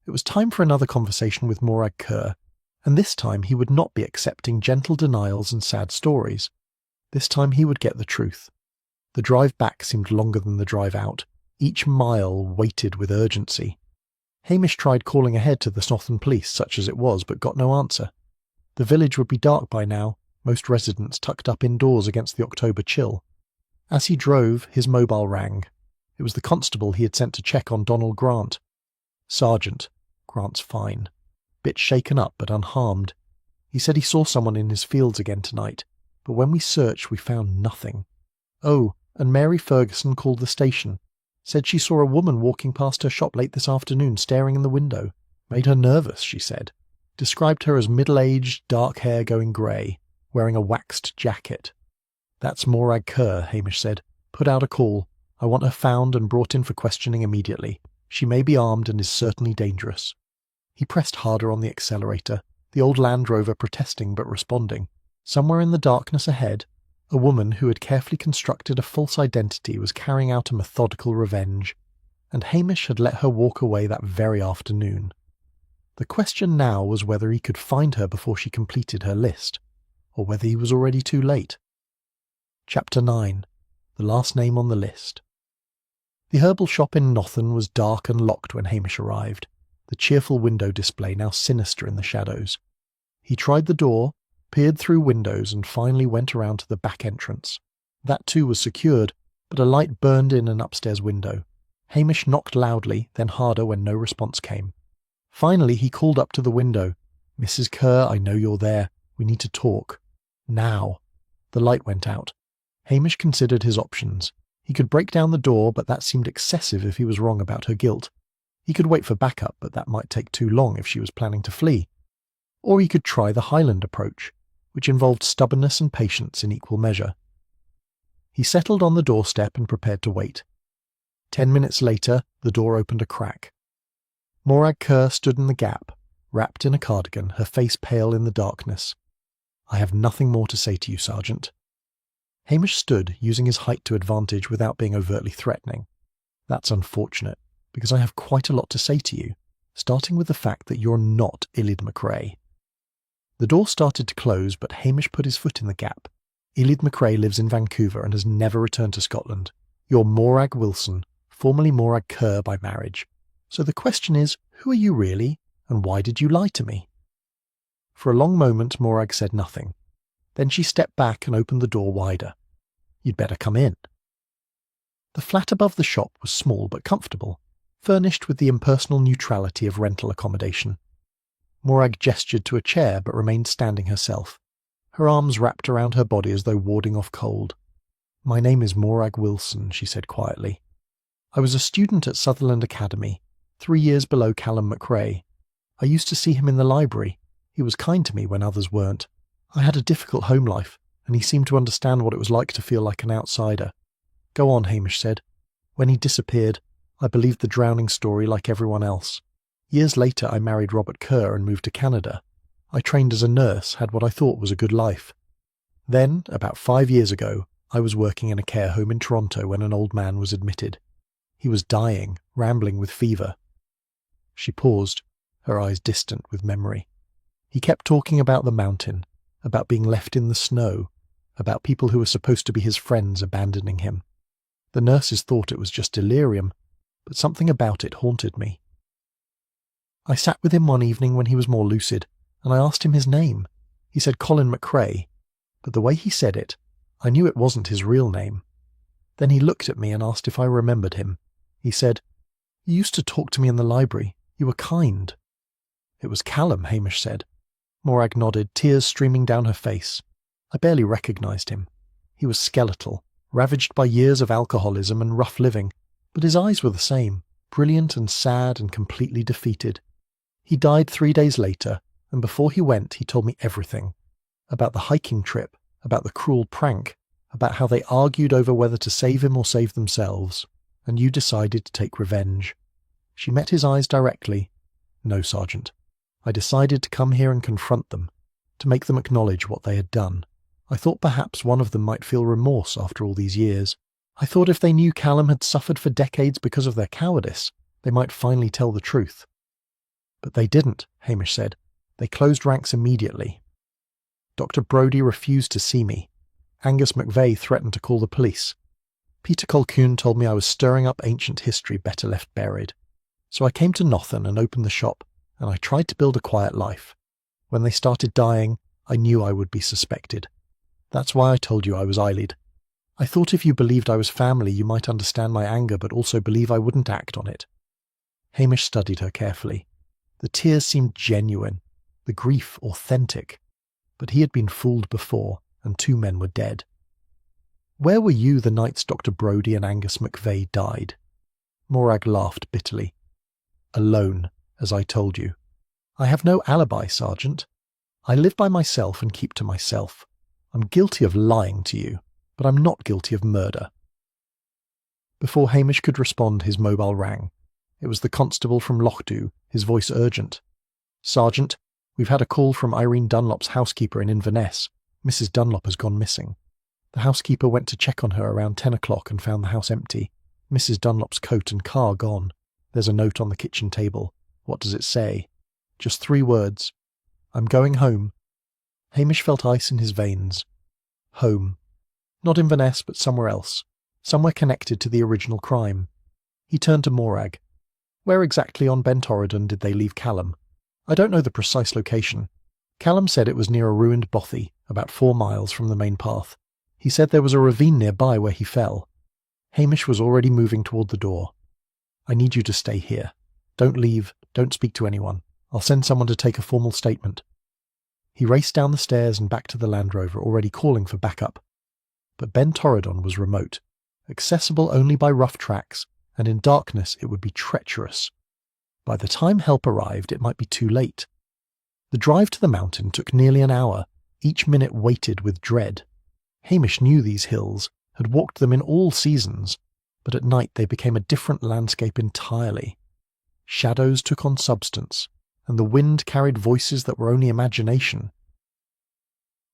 It was time for another conversation with Morag Kerr, and this time he would not be accepting gentle denials and sad stories. This time he would get the truth. The drive back seemed longer than the drive out. Each mile weighted with urgency. Hamish tried calling ahead to the Snothan police, such as it was, but got no answer. The village would be dark by now, most residents tucked up indoors against the October chill. As he drove, his mobile rang. It was the constable he had sent to check on Donald Grant. "Sergeant, Grant's fine. Bit shaken up, but unharmed. He said he saw someone in his fields again tonight, but when we searched we found nothing. Oh, and Mary Ferguson called the station. Said she saw a woman walking past her shop late this afternoon staring in the window. Made her nervous, she said. Described her as middle-aged, dark hair going grey, wearing a waxed jacket." "That's Morag Kerr," Hamish said. "Put out a call. I want her found and brought in for questioning immediately. She may be armed and is certainly dangerous." He pressed harder on the accelerator, the old Land Rover protesting but responding. Somewhere in the darkness ahead, a woman who had carefully constructed a false identity was carrying out a methodical revenge, and Hamish had let her walk away that very afternoon. The question now was whether he could find her before she completed her list, or whether he was already too late. Chapter 9. The last name on the list. The herbal shop in Nothan was dark and locked when Hamish arrived, the cheerful window display now sinister in the shadows. He tried the door, peered through windows, and finally went around to the back entrance. That too was secured, but a light burned in an upstairs window. Hamish knocked loudly, then harder when no response came. Finally he called up to the window. "Mrs. Kerr, I know you're there. We need to talk. Now." The light went out. Hamish considered his options. He could break down the door, but that seemed excessive if he was wrong about her guilt. He could wait for backup, but that might take too long if she was planning to flee. Or he could try the Highland approach, which involved stubbornness and patience in equal measure. He settled on the doorstep and prepared to wait. 10 minutes later, the door opened a crack. Morag Kerr stood in the gap, wrapped in a cardigan, her face pale in the darkness. "I have nothing more to say to you, Sergeant." Hamish stood, using his height to advantage without being overtly threatening. "That's unfortunate, because I have quite a lot to say to you, starting with the fact that you're not Ilid McRae." The door started to close, but Hamish put his foot in the gap. "Ilid McRae lives in Vancouver and has never returned to Scotland. You're Morag Wilson, formerly Morag Kerr by marriage. So the question is, who are you really, and why did you lie to me?" For a long moment Morag said nothing. Then she stepped back and opened the door wider. "You'd better come in." The flat above the shop was small but comfortable, furnished with the impersonal neutrality of rental accommodation. Morag gestured to a chair but remained standing herself, her arms wrapped around her body as though warding off cold. "My name is Morag Wilson," she said quietly. "I was a student at Sutherland Academy, 3 years below Callum McRae. I used to see him in the library. He was kind to me when others weren't. I had a difficult home life, and he seemed to understand what it was like to feel like an outsider." "Go on," Hamish said. "When he disappeared, I believed the drowning story like everyone else. Years later I married Robert Kerr and moved to Canada. I trained as a nurse, had what I thought was a good life. Then, about 5 years ago, I was working in a care home in Toronto when an old man was admitted. He was dying, rambling with fever." She paused, her eyes distant with memory. "He kept talking about the mountain, about being left in the snow, about people who were supposed to be his friends abandoning him. The nurses thought it was just delirium, but something about it haunted me. I sat with him one evening when he was more lucid, and I asked him his name. He said Colin McRae, but the way he said it, I knew it wasn't his real name. Then he looked at me and asked if I remembered him. He said, 'You used to talk to me in the library. You were kind.'" "It was Callum," Hamish said. Morag nodded, tears streaming down her face. "I barely recognised him. He was skeletal, ravaged by years of alcoholism and rough living, but his eyes were the same, brilliant and sad and completely defeated. He died 3 days later, and before he went he told me everything. About the hiking trip, about the cruel prank, about how they argued over whether to save him or save themselves, and you decided to take revenge." She met his eyes directly. "No, Sergeant. I decided to come here and confront them, to make them acknowledge what they had done. I thought perhaps one of them might feel remorse after all these years. I thought if they knew Callum had suffered for decades because of their cowardice, they might finally tell the truth." "But they didn't," Hamish said. "They closed ranks immediately. Dr. Brodie refused to see me. Angus McVeigh threatened to call the police. Peter Colquhoun told me I was stirring up ancient history better left buried. So I came to Nothen and opened the shop, and I tried to build a quiet life. When they started dying, I knew I would be suspected. That's why I told you I was Eilid. I thought if you believed I was family, you might understand my anger but also believe I wouldn't act on it." Hamish studied her carefully. The tears seemed genuine, the grief authentic. But he had been fooled before, and 2 men were dead. "Where were you the nights Dr. Brodie and Angus McVeigh died?" Morag laughed bitterly. "Alone, as I told you. I have no alibi, Sergeant. I live by myself and keep to myself. I'm guilty of lying to you, but I'm not guilty of murder." Before Hamish could respond, his mobile rang. It was the constable from Lochdew, his voice urgent. "Sergeant, we've had a call from Irene Dunlop's housekeeper in Inverness. Mrs. Dunlop has gone missing. The housekeeper went to check on her around 10 o'clock and found the house empty. Mrs. Dunlop's coat and car gone. There's a note on the kitchen table. What does it say? Just 3 words. I'm going home." Hamish felt ice in his veins. Home. Not Inverness, but somewhere else. Somewhere connected to the original crime. He turned to Morag. "Where exactly on Ben Torridon did they leave Callum?" "I don't know the precise location. Callum said it was near a ruined bothy, about 4 miles from the main path. He said there was a ravine nearby where he fell." Hamish was already moving toward the door. "I need you to stay here. Don't leave, don't speak to anyone. I'll send someone to take a formal statement." He raced down the stairs and back to the Land Rover, already calling for backup. But Ben Torridon was remote, accessible only by rough tracks, and in darkness it would be treacherous. By the time help arrived, it might be too late. The drive to the mountain took nearly an hour, each minute weighted with dread. Hamish knew these hills, had walked them in all seasons, but at night they became a different landscape entirely. Shadows took on substance, and the wind carried voices that were only imagination.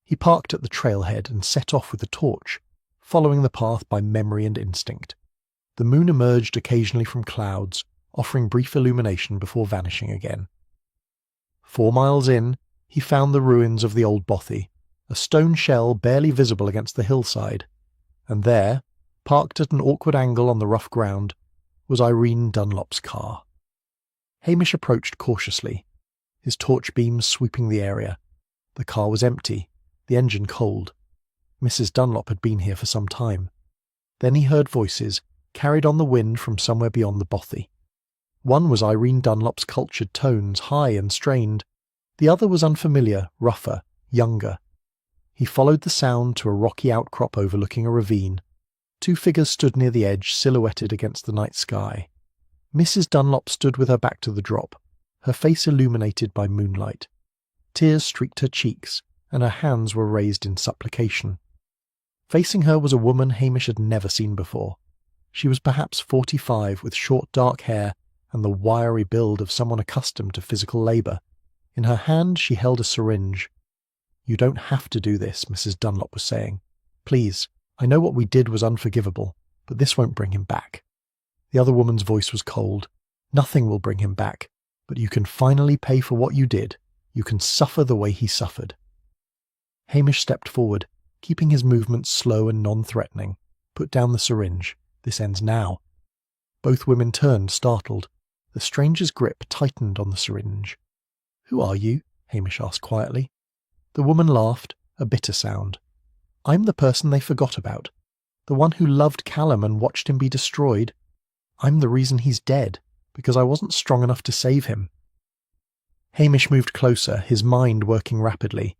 He parked at the trailhead and set off with a torch, following the path by memory and instinct. The moon emerged occasionally from clouds, offering brief illumination before vanishing again. 4 miles in, he found the ruins of the old bothy, a stone shell barely visible against the hillside, and there, parked at an awkward angle on the rough ground, was Irene Dunlop's car. Hamish approached cautiously, his torch beams sweeping the area. The car was empty, the engine cold. Mrs. Dunlop had been here for some time. Then he heard voices, carried on the wind from somewhere beyond the bothy. One was Irene Dunlop's cultured tones, high and strained. The other was unfamiliar, rougher, younger. He followed the sound to a rocky outcrop overlooking a ravine. 2 figures stood near the edge, silhouetted against the night sky. Mrs. Dunlop stood with her back to the drop, her face illuminated by moonlight. Tears streaked her cheeks, and her hands were raised in supplication. Facing her was a woman Hamish had never seen before. She was perhaps 45, with short dark hair and the wiry build of someone accustomed to physical labour. In her hand she held a syringe. "You don't have to do this," Mrs. Dunlop was saying. "Please, I know what we did was unforgivable, but this won't bring him back." The other woman's voice was cold. "Nothing will bring him back, but you can finally pay for what you did. You can suffer the way he suffered." Hamish stepped forward, keeping his movements slow and non-threatening. "Put down the syringe. This ends now." Both women turned, startled. The stranger's grip tightened on the syringe. "Who are you?" Hamish asked quietly. The woman laughed, a bitter sound. "I'm the person they forgot about. The one who loved Callum and watched him be destroyed. I'm the reason he's dead, because I wasn't strong enough to save him." Hamish moved closer, his mind working rapidly.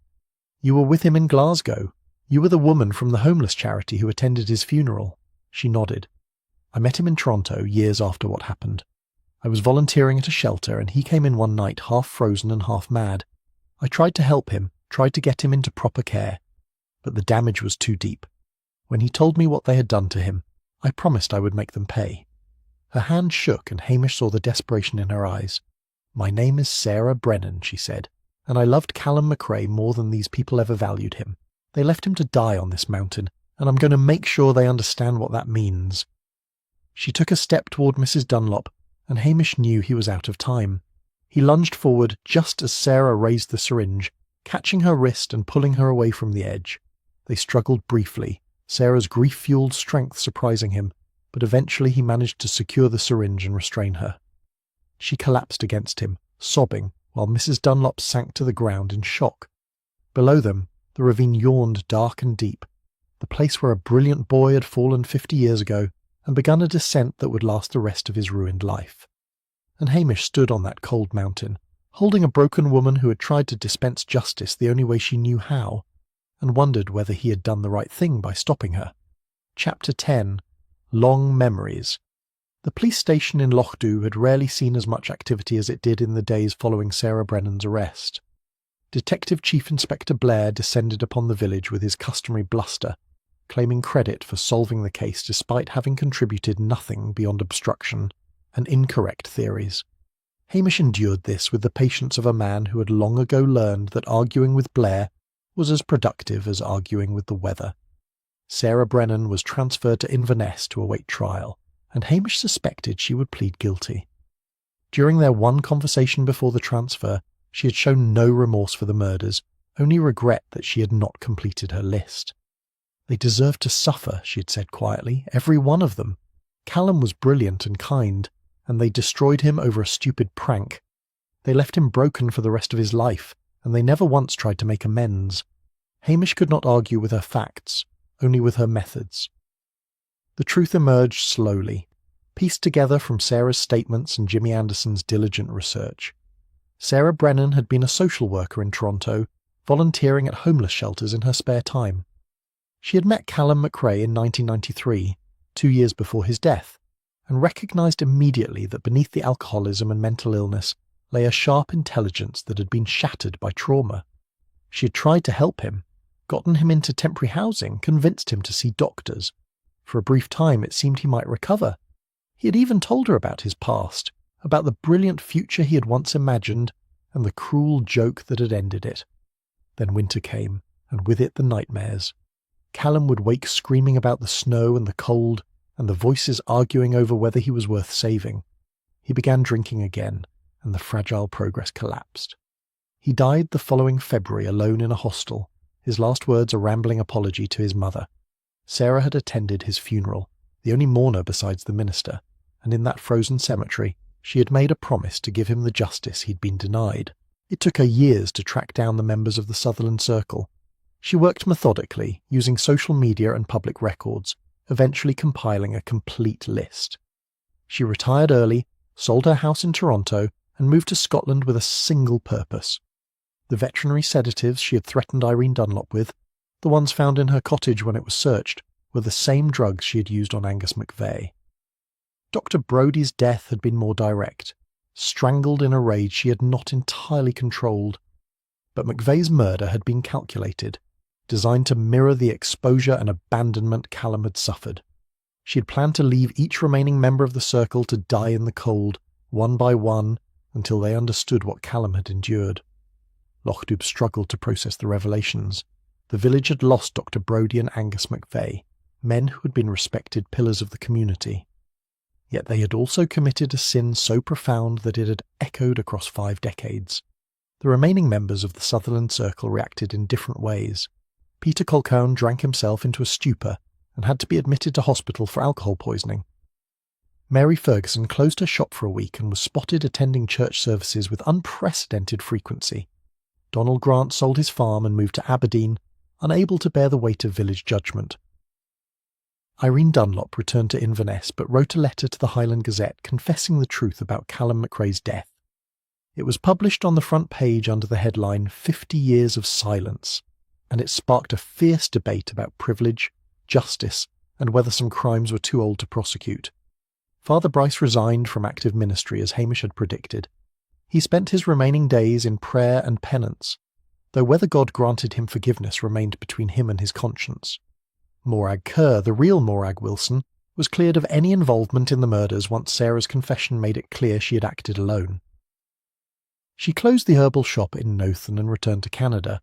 "You were with him in Glasgow. You were the woman from the homeless charity who attended his funeral." She nodded. "I met him in Toronto years after what happened. I was volunteering at a shelter and he came in one night half frozen and half mad. I tried to help him, tried to get him into proper care, but the damage was too deep. When he told me what they had done to him, I promised I would make them pay." Her hand shook and Hamish saw the desperation in her eyes. "My name is Sarah Brennan," she said, "and I loved Callum McRae more than these people ever valued him. They left him to die on this mountain, and I'm going to make sure they understand what that means." She took a step toward Mrs. Dunlop, and Hamish knew he was out of time. He lunged forward just as Sarah raised the syringe, catching her wrist and pulling her away from the edge. They struggled briefly, Sarah's grief-fueled strength surprising him, but eventually he managed to secure the syringe and restrain her. She collapsed against him, sobbing, while Mrs. Dunlop sank to the ground in shock. Below them, the ravine yawned dark and deep, the place where a brilliant boy had fallen 50 years ago and begun a descent that would last the rest of his ruined life. And Hamish stood on that cold mountain, holding a broken woman who had tried to dispense justice the only way she knew how, and wondered whether he had done the right thing by stopping her. Chapter 10. Long Memories. The police station in Lochdu had rarely seen as much activity as it did in the days following Sarah Brennan's arrest. Detective Chief Inspector Blair descended upon the village with his customary bluster, claiming credit for solving the case despite having contributed nothing beyond obstruction and incorrect theories. Hamish endured this with the patience of a man who had long ago learned that arguing with Blair was as productive as arguing with the weather. Sarah Brennan was transferred to Inverness to await trial, and Hamish suspected she would plead guilty. During their one conversation before the transfer, she had shown no remorse for the murders, only regret that she had not completed her list. "They deserved to suffer," she had said quietly, "every one of them. Callum was brilliant and kind, and they destroyed him over a stupid prank. They left him broken for the rest of his life, and they never once tried to make amends." Hamish could not argue with her facts, only with her methods. The truth emerged slowly, pieced together from Sarah's statements and Jimmy Anderson's diligent research. Sarah Brennan had been a social worker in Toronto, volunteering at homeless shelters in her spare time. She had met Callum McRae in 1993, 2 years before his death, and recognised immediately that beneath the alcoholism and mental illness lay a sharp intelligence that had been shattered by trauma. She had tried to help him, gotten him into temporary housing, convinced him to see doctors. For a brief time it seemed he might recover. He had even told her about his past, about the brilliant future he had once imagined and the cruel joke that had ended it. Then winter came, and with it the nightmares. Callum would wake screaming about the snow and the cold, and the voices arguing over whether he was worth saving. He began drinking again, and the fragile progress collapsed. He died the following February alone in a hostel, his last words a rambling apology to his mother. Sarah had attended his funeral, the only mourner besides the minister, and in that frozen cemetery she had made a promise to give him the justice he'd been denied. It took her years to track down the members of the Sutherland Circle. She worked methodically, using social media and public records, eventually compiling a complete list. She retired early, sold her house in Toronto, and moved to Scotland with a single purpose. The veterinary sedatives she had threatened Irene Dunlop with, the ones found in her cottage when it was searched, were the same drugs she had used on Angus McVeigh. Dr. Brodie's death had been more direct, strangled in a rage she had not entirely controlled. But McVeigh's murder had been calculated, designed to mirror the exposure and abandonment Callum had suffered. She had planned to leave each remaining member of the circle to die in the cold, one by one, until they understood what Callum had endured. Lochdoub struggled to process the revelations. The village had lost Dr. Brodie and Angus McVeigh, men who had been respected pillars of the community. Yet they had also committed a sin so profound that it had echoed across 5 decades. The remaining members of the Sutherland Circle reacted in different ways. Peter Colquhoun drank himself into a stupor and had to be admitted to hospital for alcohol poisoning. Mary Ferguson closed her shop for a week and was spotted attending church services with unprecedented frequency. Donald Grant sold his farm and moved to Aberdeen, unable to bear the weight of village judgment. Irene Dunlop returned to Inverness but wrote a letter to the Highland Gazette confessing the truth about Callum McRae's death. It was published on the front page under the headline 50 Years of Silence, and it sparked a fierce debate about privilege, justice, and whether some crimes were too old to prosecute. Father Bryce resigned from active ministry as Hamish had predicted. He spent his remaining days in prayer and penance, though whether God granted him forgiveness remained between him and his conscience. Morag Kerr, the real Morag Wilson, was cleared of any involvement in the murders once Sarah's confession made it clear she had acted alone. She closed the herbal shop in Nothen and returned to Canada.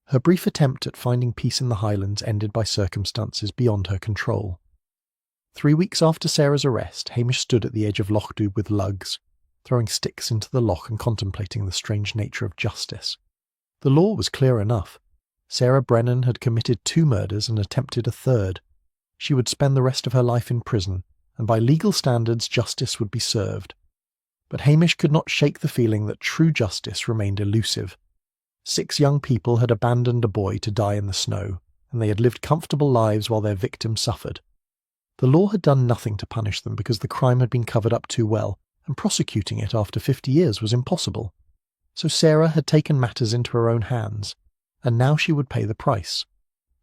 Her brief attempt at finding peace in the Highlands ended by circumstances beyond her control. 3 weeks after Sarah's arrest, Hamish stood at the edge of Lochdoub with lugs, throwing sticks into the loch and contemplating the strange nature of justice. The law was clear enough. Sarah Brennan had committed 2 murders and attempted a third. She would spend the rest of her life in prison, and by legal standards justice would be served. But Hamish could not shake the feeling that true justice remained elusive. 6 young people had abandoned a boy to die in the snow, and they had lived comfortable lives while their victim suffered. The law had done nothing to punish them because the crime had been covered up too well, and prosecuting it after 50 years was impossible. So Sarah had taken matters into her own hands, and now she would pay the price.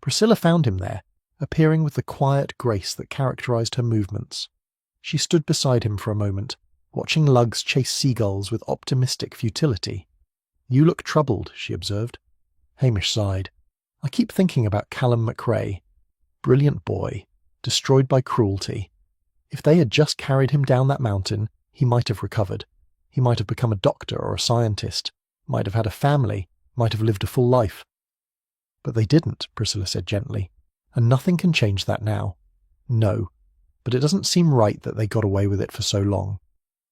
Priscilla found him there, appearing with the quiet grace that characterized her movements. She stood beside him for a moment, watching lugs chase seagulls with optimistic futility. "You look troubled," she observed. Hamish sighed. "I keep thinking about Callum McRae. Brilliant boy, destroyed by cruelty. If they had just carried him down that mountain, he might have recovered. He might have become a doctor or a scientist, might have had a family, might have lived a full life." "But they didn't," Priscilla said gently, "and nothing can change that now. No, but it doesn't seem right that they got away with it for so long,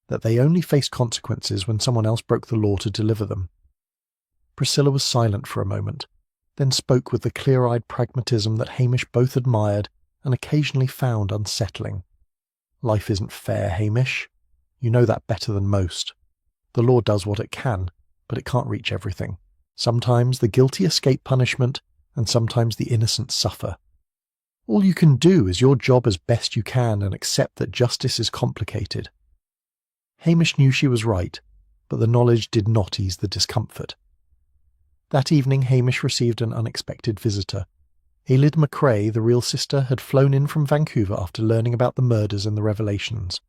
that they only faced consequences when someone else broke the law to deliver them." Priscilla was silent for a moment, then spoke with the clear-eyed pragmatism that Hamish both admired and occasionally found unsettling. "Life isn't fair, Hamish. You know that better than most. The law does what it can, but it can't reach everything. Sometimes the guilty escape punishment, and sometimes the innocent suffer. All you can do is your job as best you can and accept that justice is complicated." Hamish knew she was right, but the knowledge did not ease the discomfort. That evening Hamish received an unexpected visitor. Aelid McRae, the real sister, had flown in from Vancouver after learning about the murders and the revelations.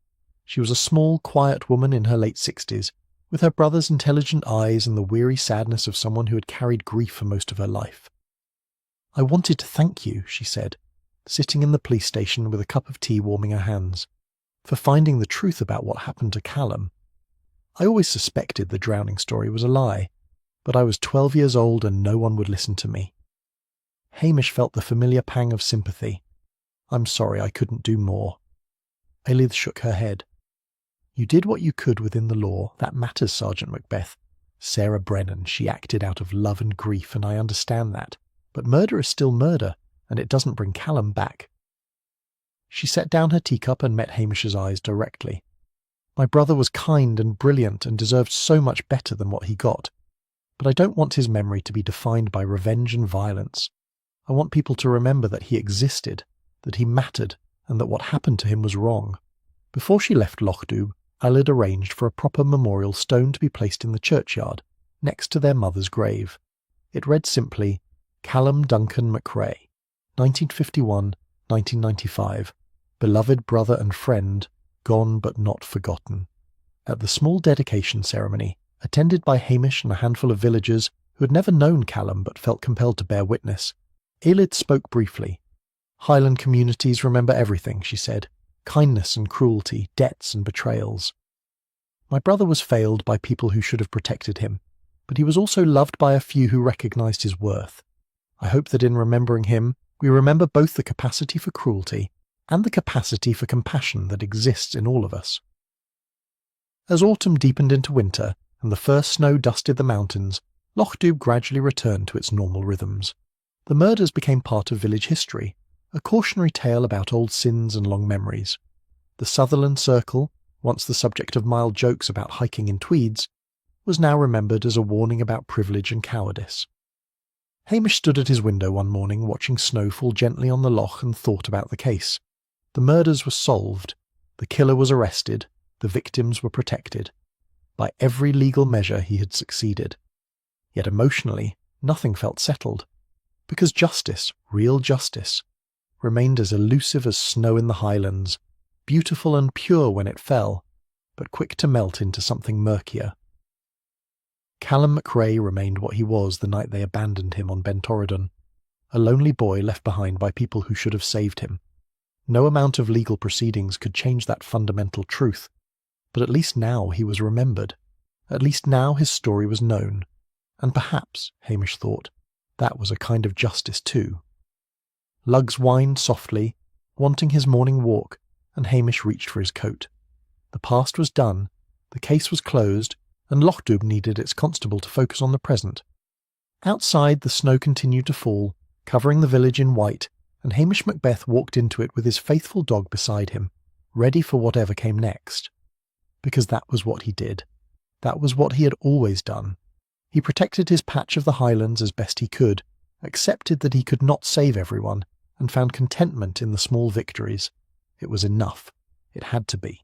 She was a small, quiet woman in her late 60s, with her brother's intelligent eyes and the weary sadness of someone who had carried grief for most of her life. "I wanted to thank you," she said, sitting in the police station with a cup of tea warming her hands, "for finding the truth about what happened to Callum. I always suspected the drowning story was a lie, but I was 12 years old and no one would listen to me. Hamish felt the familiar pang of sympathy. I'm sorry I couldn't do more. Elith shook her head. You did what you could within the law. That matters, Sergeant Macbeth. Sarah Brennan, she acted out of love and grief, and I understand that. But murder is still murder, and it doesn't bring Callum back. She set down her teacup and met Hamish's eyes directly. My brother was kind and brilliant and deserved so much better than what he got. But I don't want his memory to be defined by revenge and violence. I want people to remember that he existed, that he mattered, and that what happened to him was wrong. Before she left Lochdoub, Aled arranged for a proper memorial stone to be placed in the churchyard, next to their mother's grave. It read simply, Callum Duncan McRae, 1951-1995, beloved brother and friend, gone but not forgotten. At the small dedication ceremony, attended by Hamish and a handful of villagers who had never known Callum but felt compelled to bear witness, Elid spoke briefly. Highland communities remember everything, she said. Kindness and cruelty, debts and betrayals. My brother was failed by people who should have protected him, but he was also loved by a few who recognised his worth. I hope that in remembering him, we remember both the capacity for cruelty and the capacity for compassion that exists in all of us. As autumn deepened into winter and the first snow dusted the mountains, Lochdoub gradually returned to its normal rhythms. The murders became part of village history, a cautionary tale about old sins and long memories. The Sutherland Circle, once the subject of mild jokes about hiking in tweeds, was now remembered as a warning about privilege and cowardice. Hamish stood at his window one morning watching snow fall gently on the loch and thought about the case. The murders were solved, the killer was arrested, the victims were protected. By every legal measure he had succeeded. Yet emotionally, nothing felt settled. Because justice, real justice, remained as elusive as snow in the highlands, beautiful and pure when it fell, but quick to melt into something murkier. Callum McRae remained what he was the night they abandoned him on Ben Torridon, a lonely boy left behind by people who should have saved him. No amount of legal proceedings could change that fundamental truth, but at least now he was remembered. At least now his story was known, and perhaps, Hamish thought, that was a kind of justice too. Lugs whined softly, wanting his morning walk, and Hamish reached for his coat. The past was done, the case was closed, and Lochdoub needed its constable to focus on the present. Outside the snow continued to fall, covering the village in white, and Hamish Macbeth walked into it with his faithful dog beside him, ready for whatever came next. Because that was what he did. That was what he had always done. He protected his patch of the Highlands as best he could, accepted that he could not save everyone, and found contentment in the small victories. It was enough. It had to be.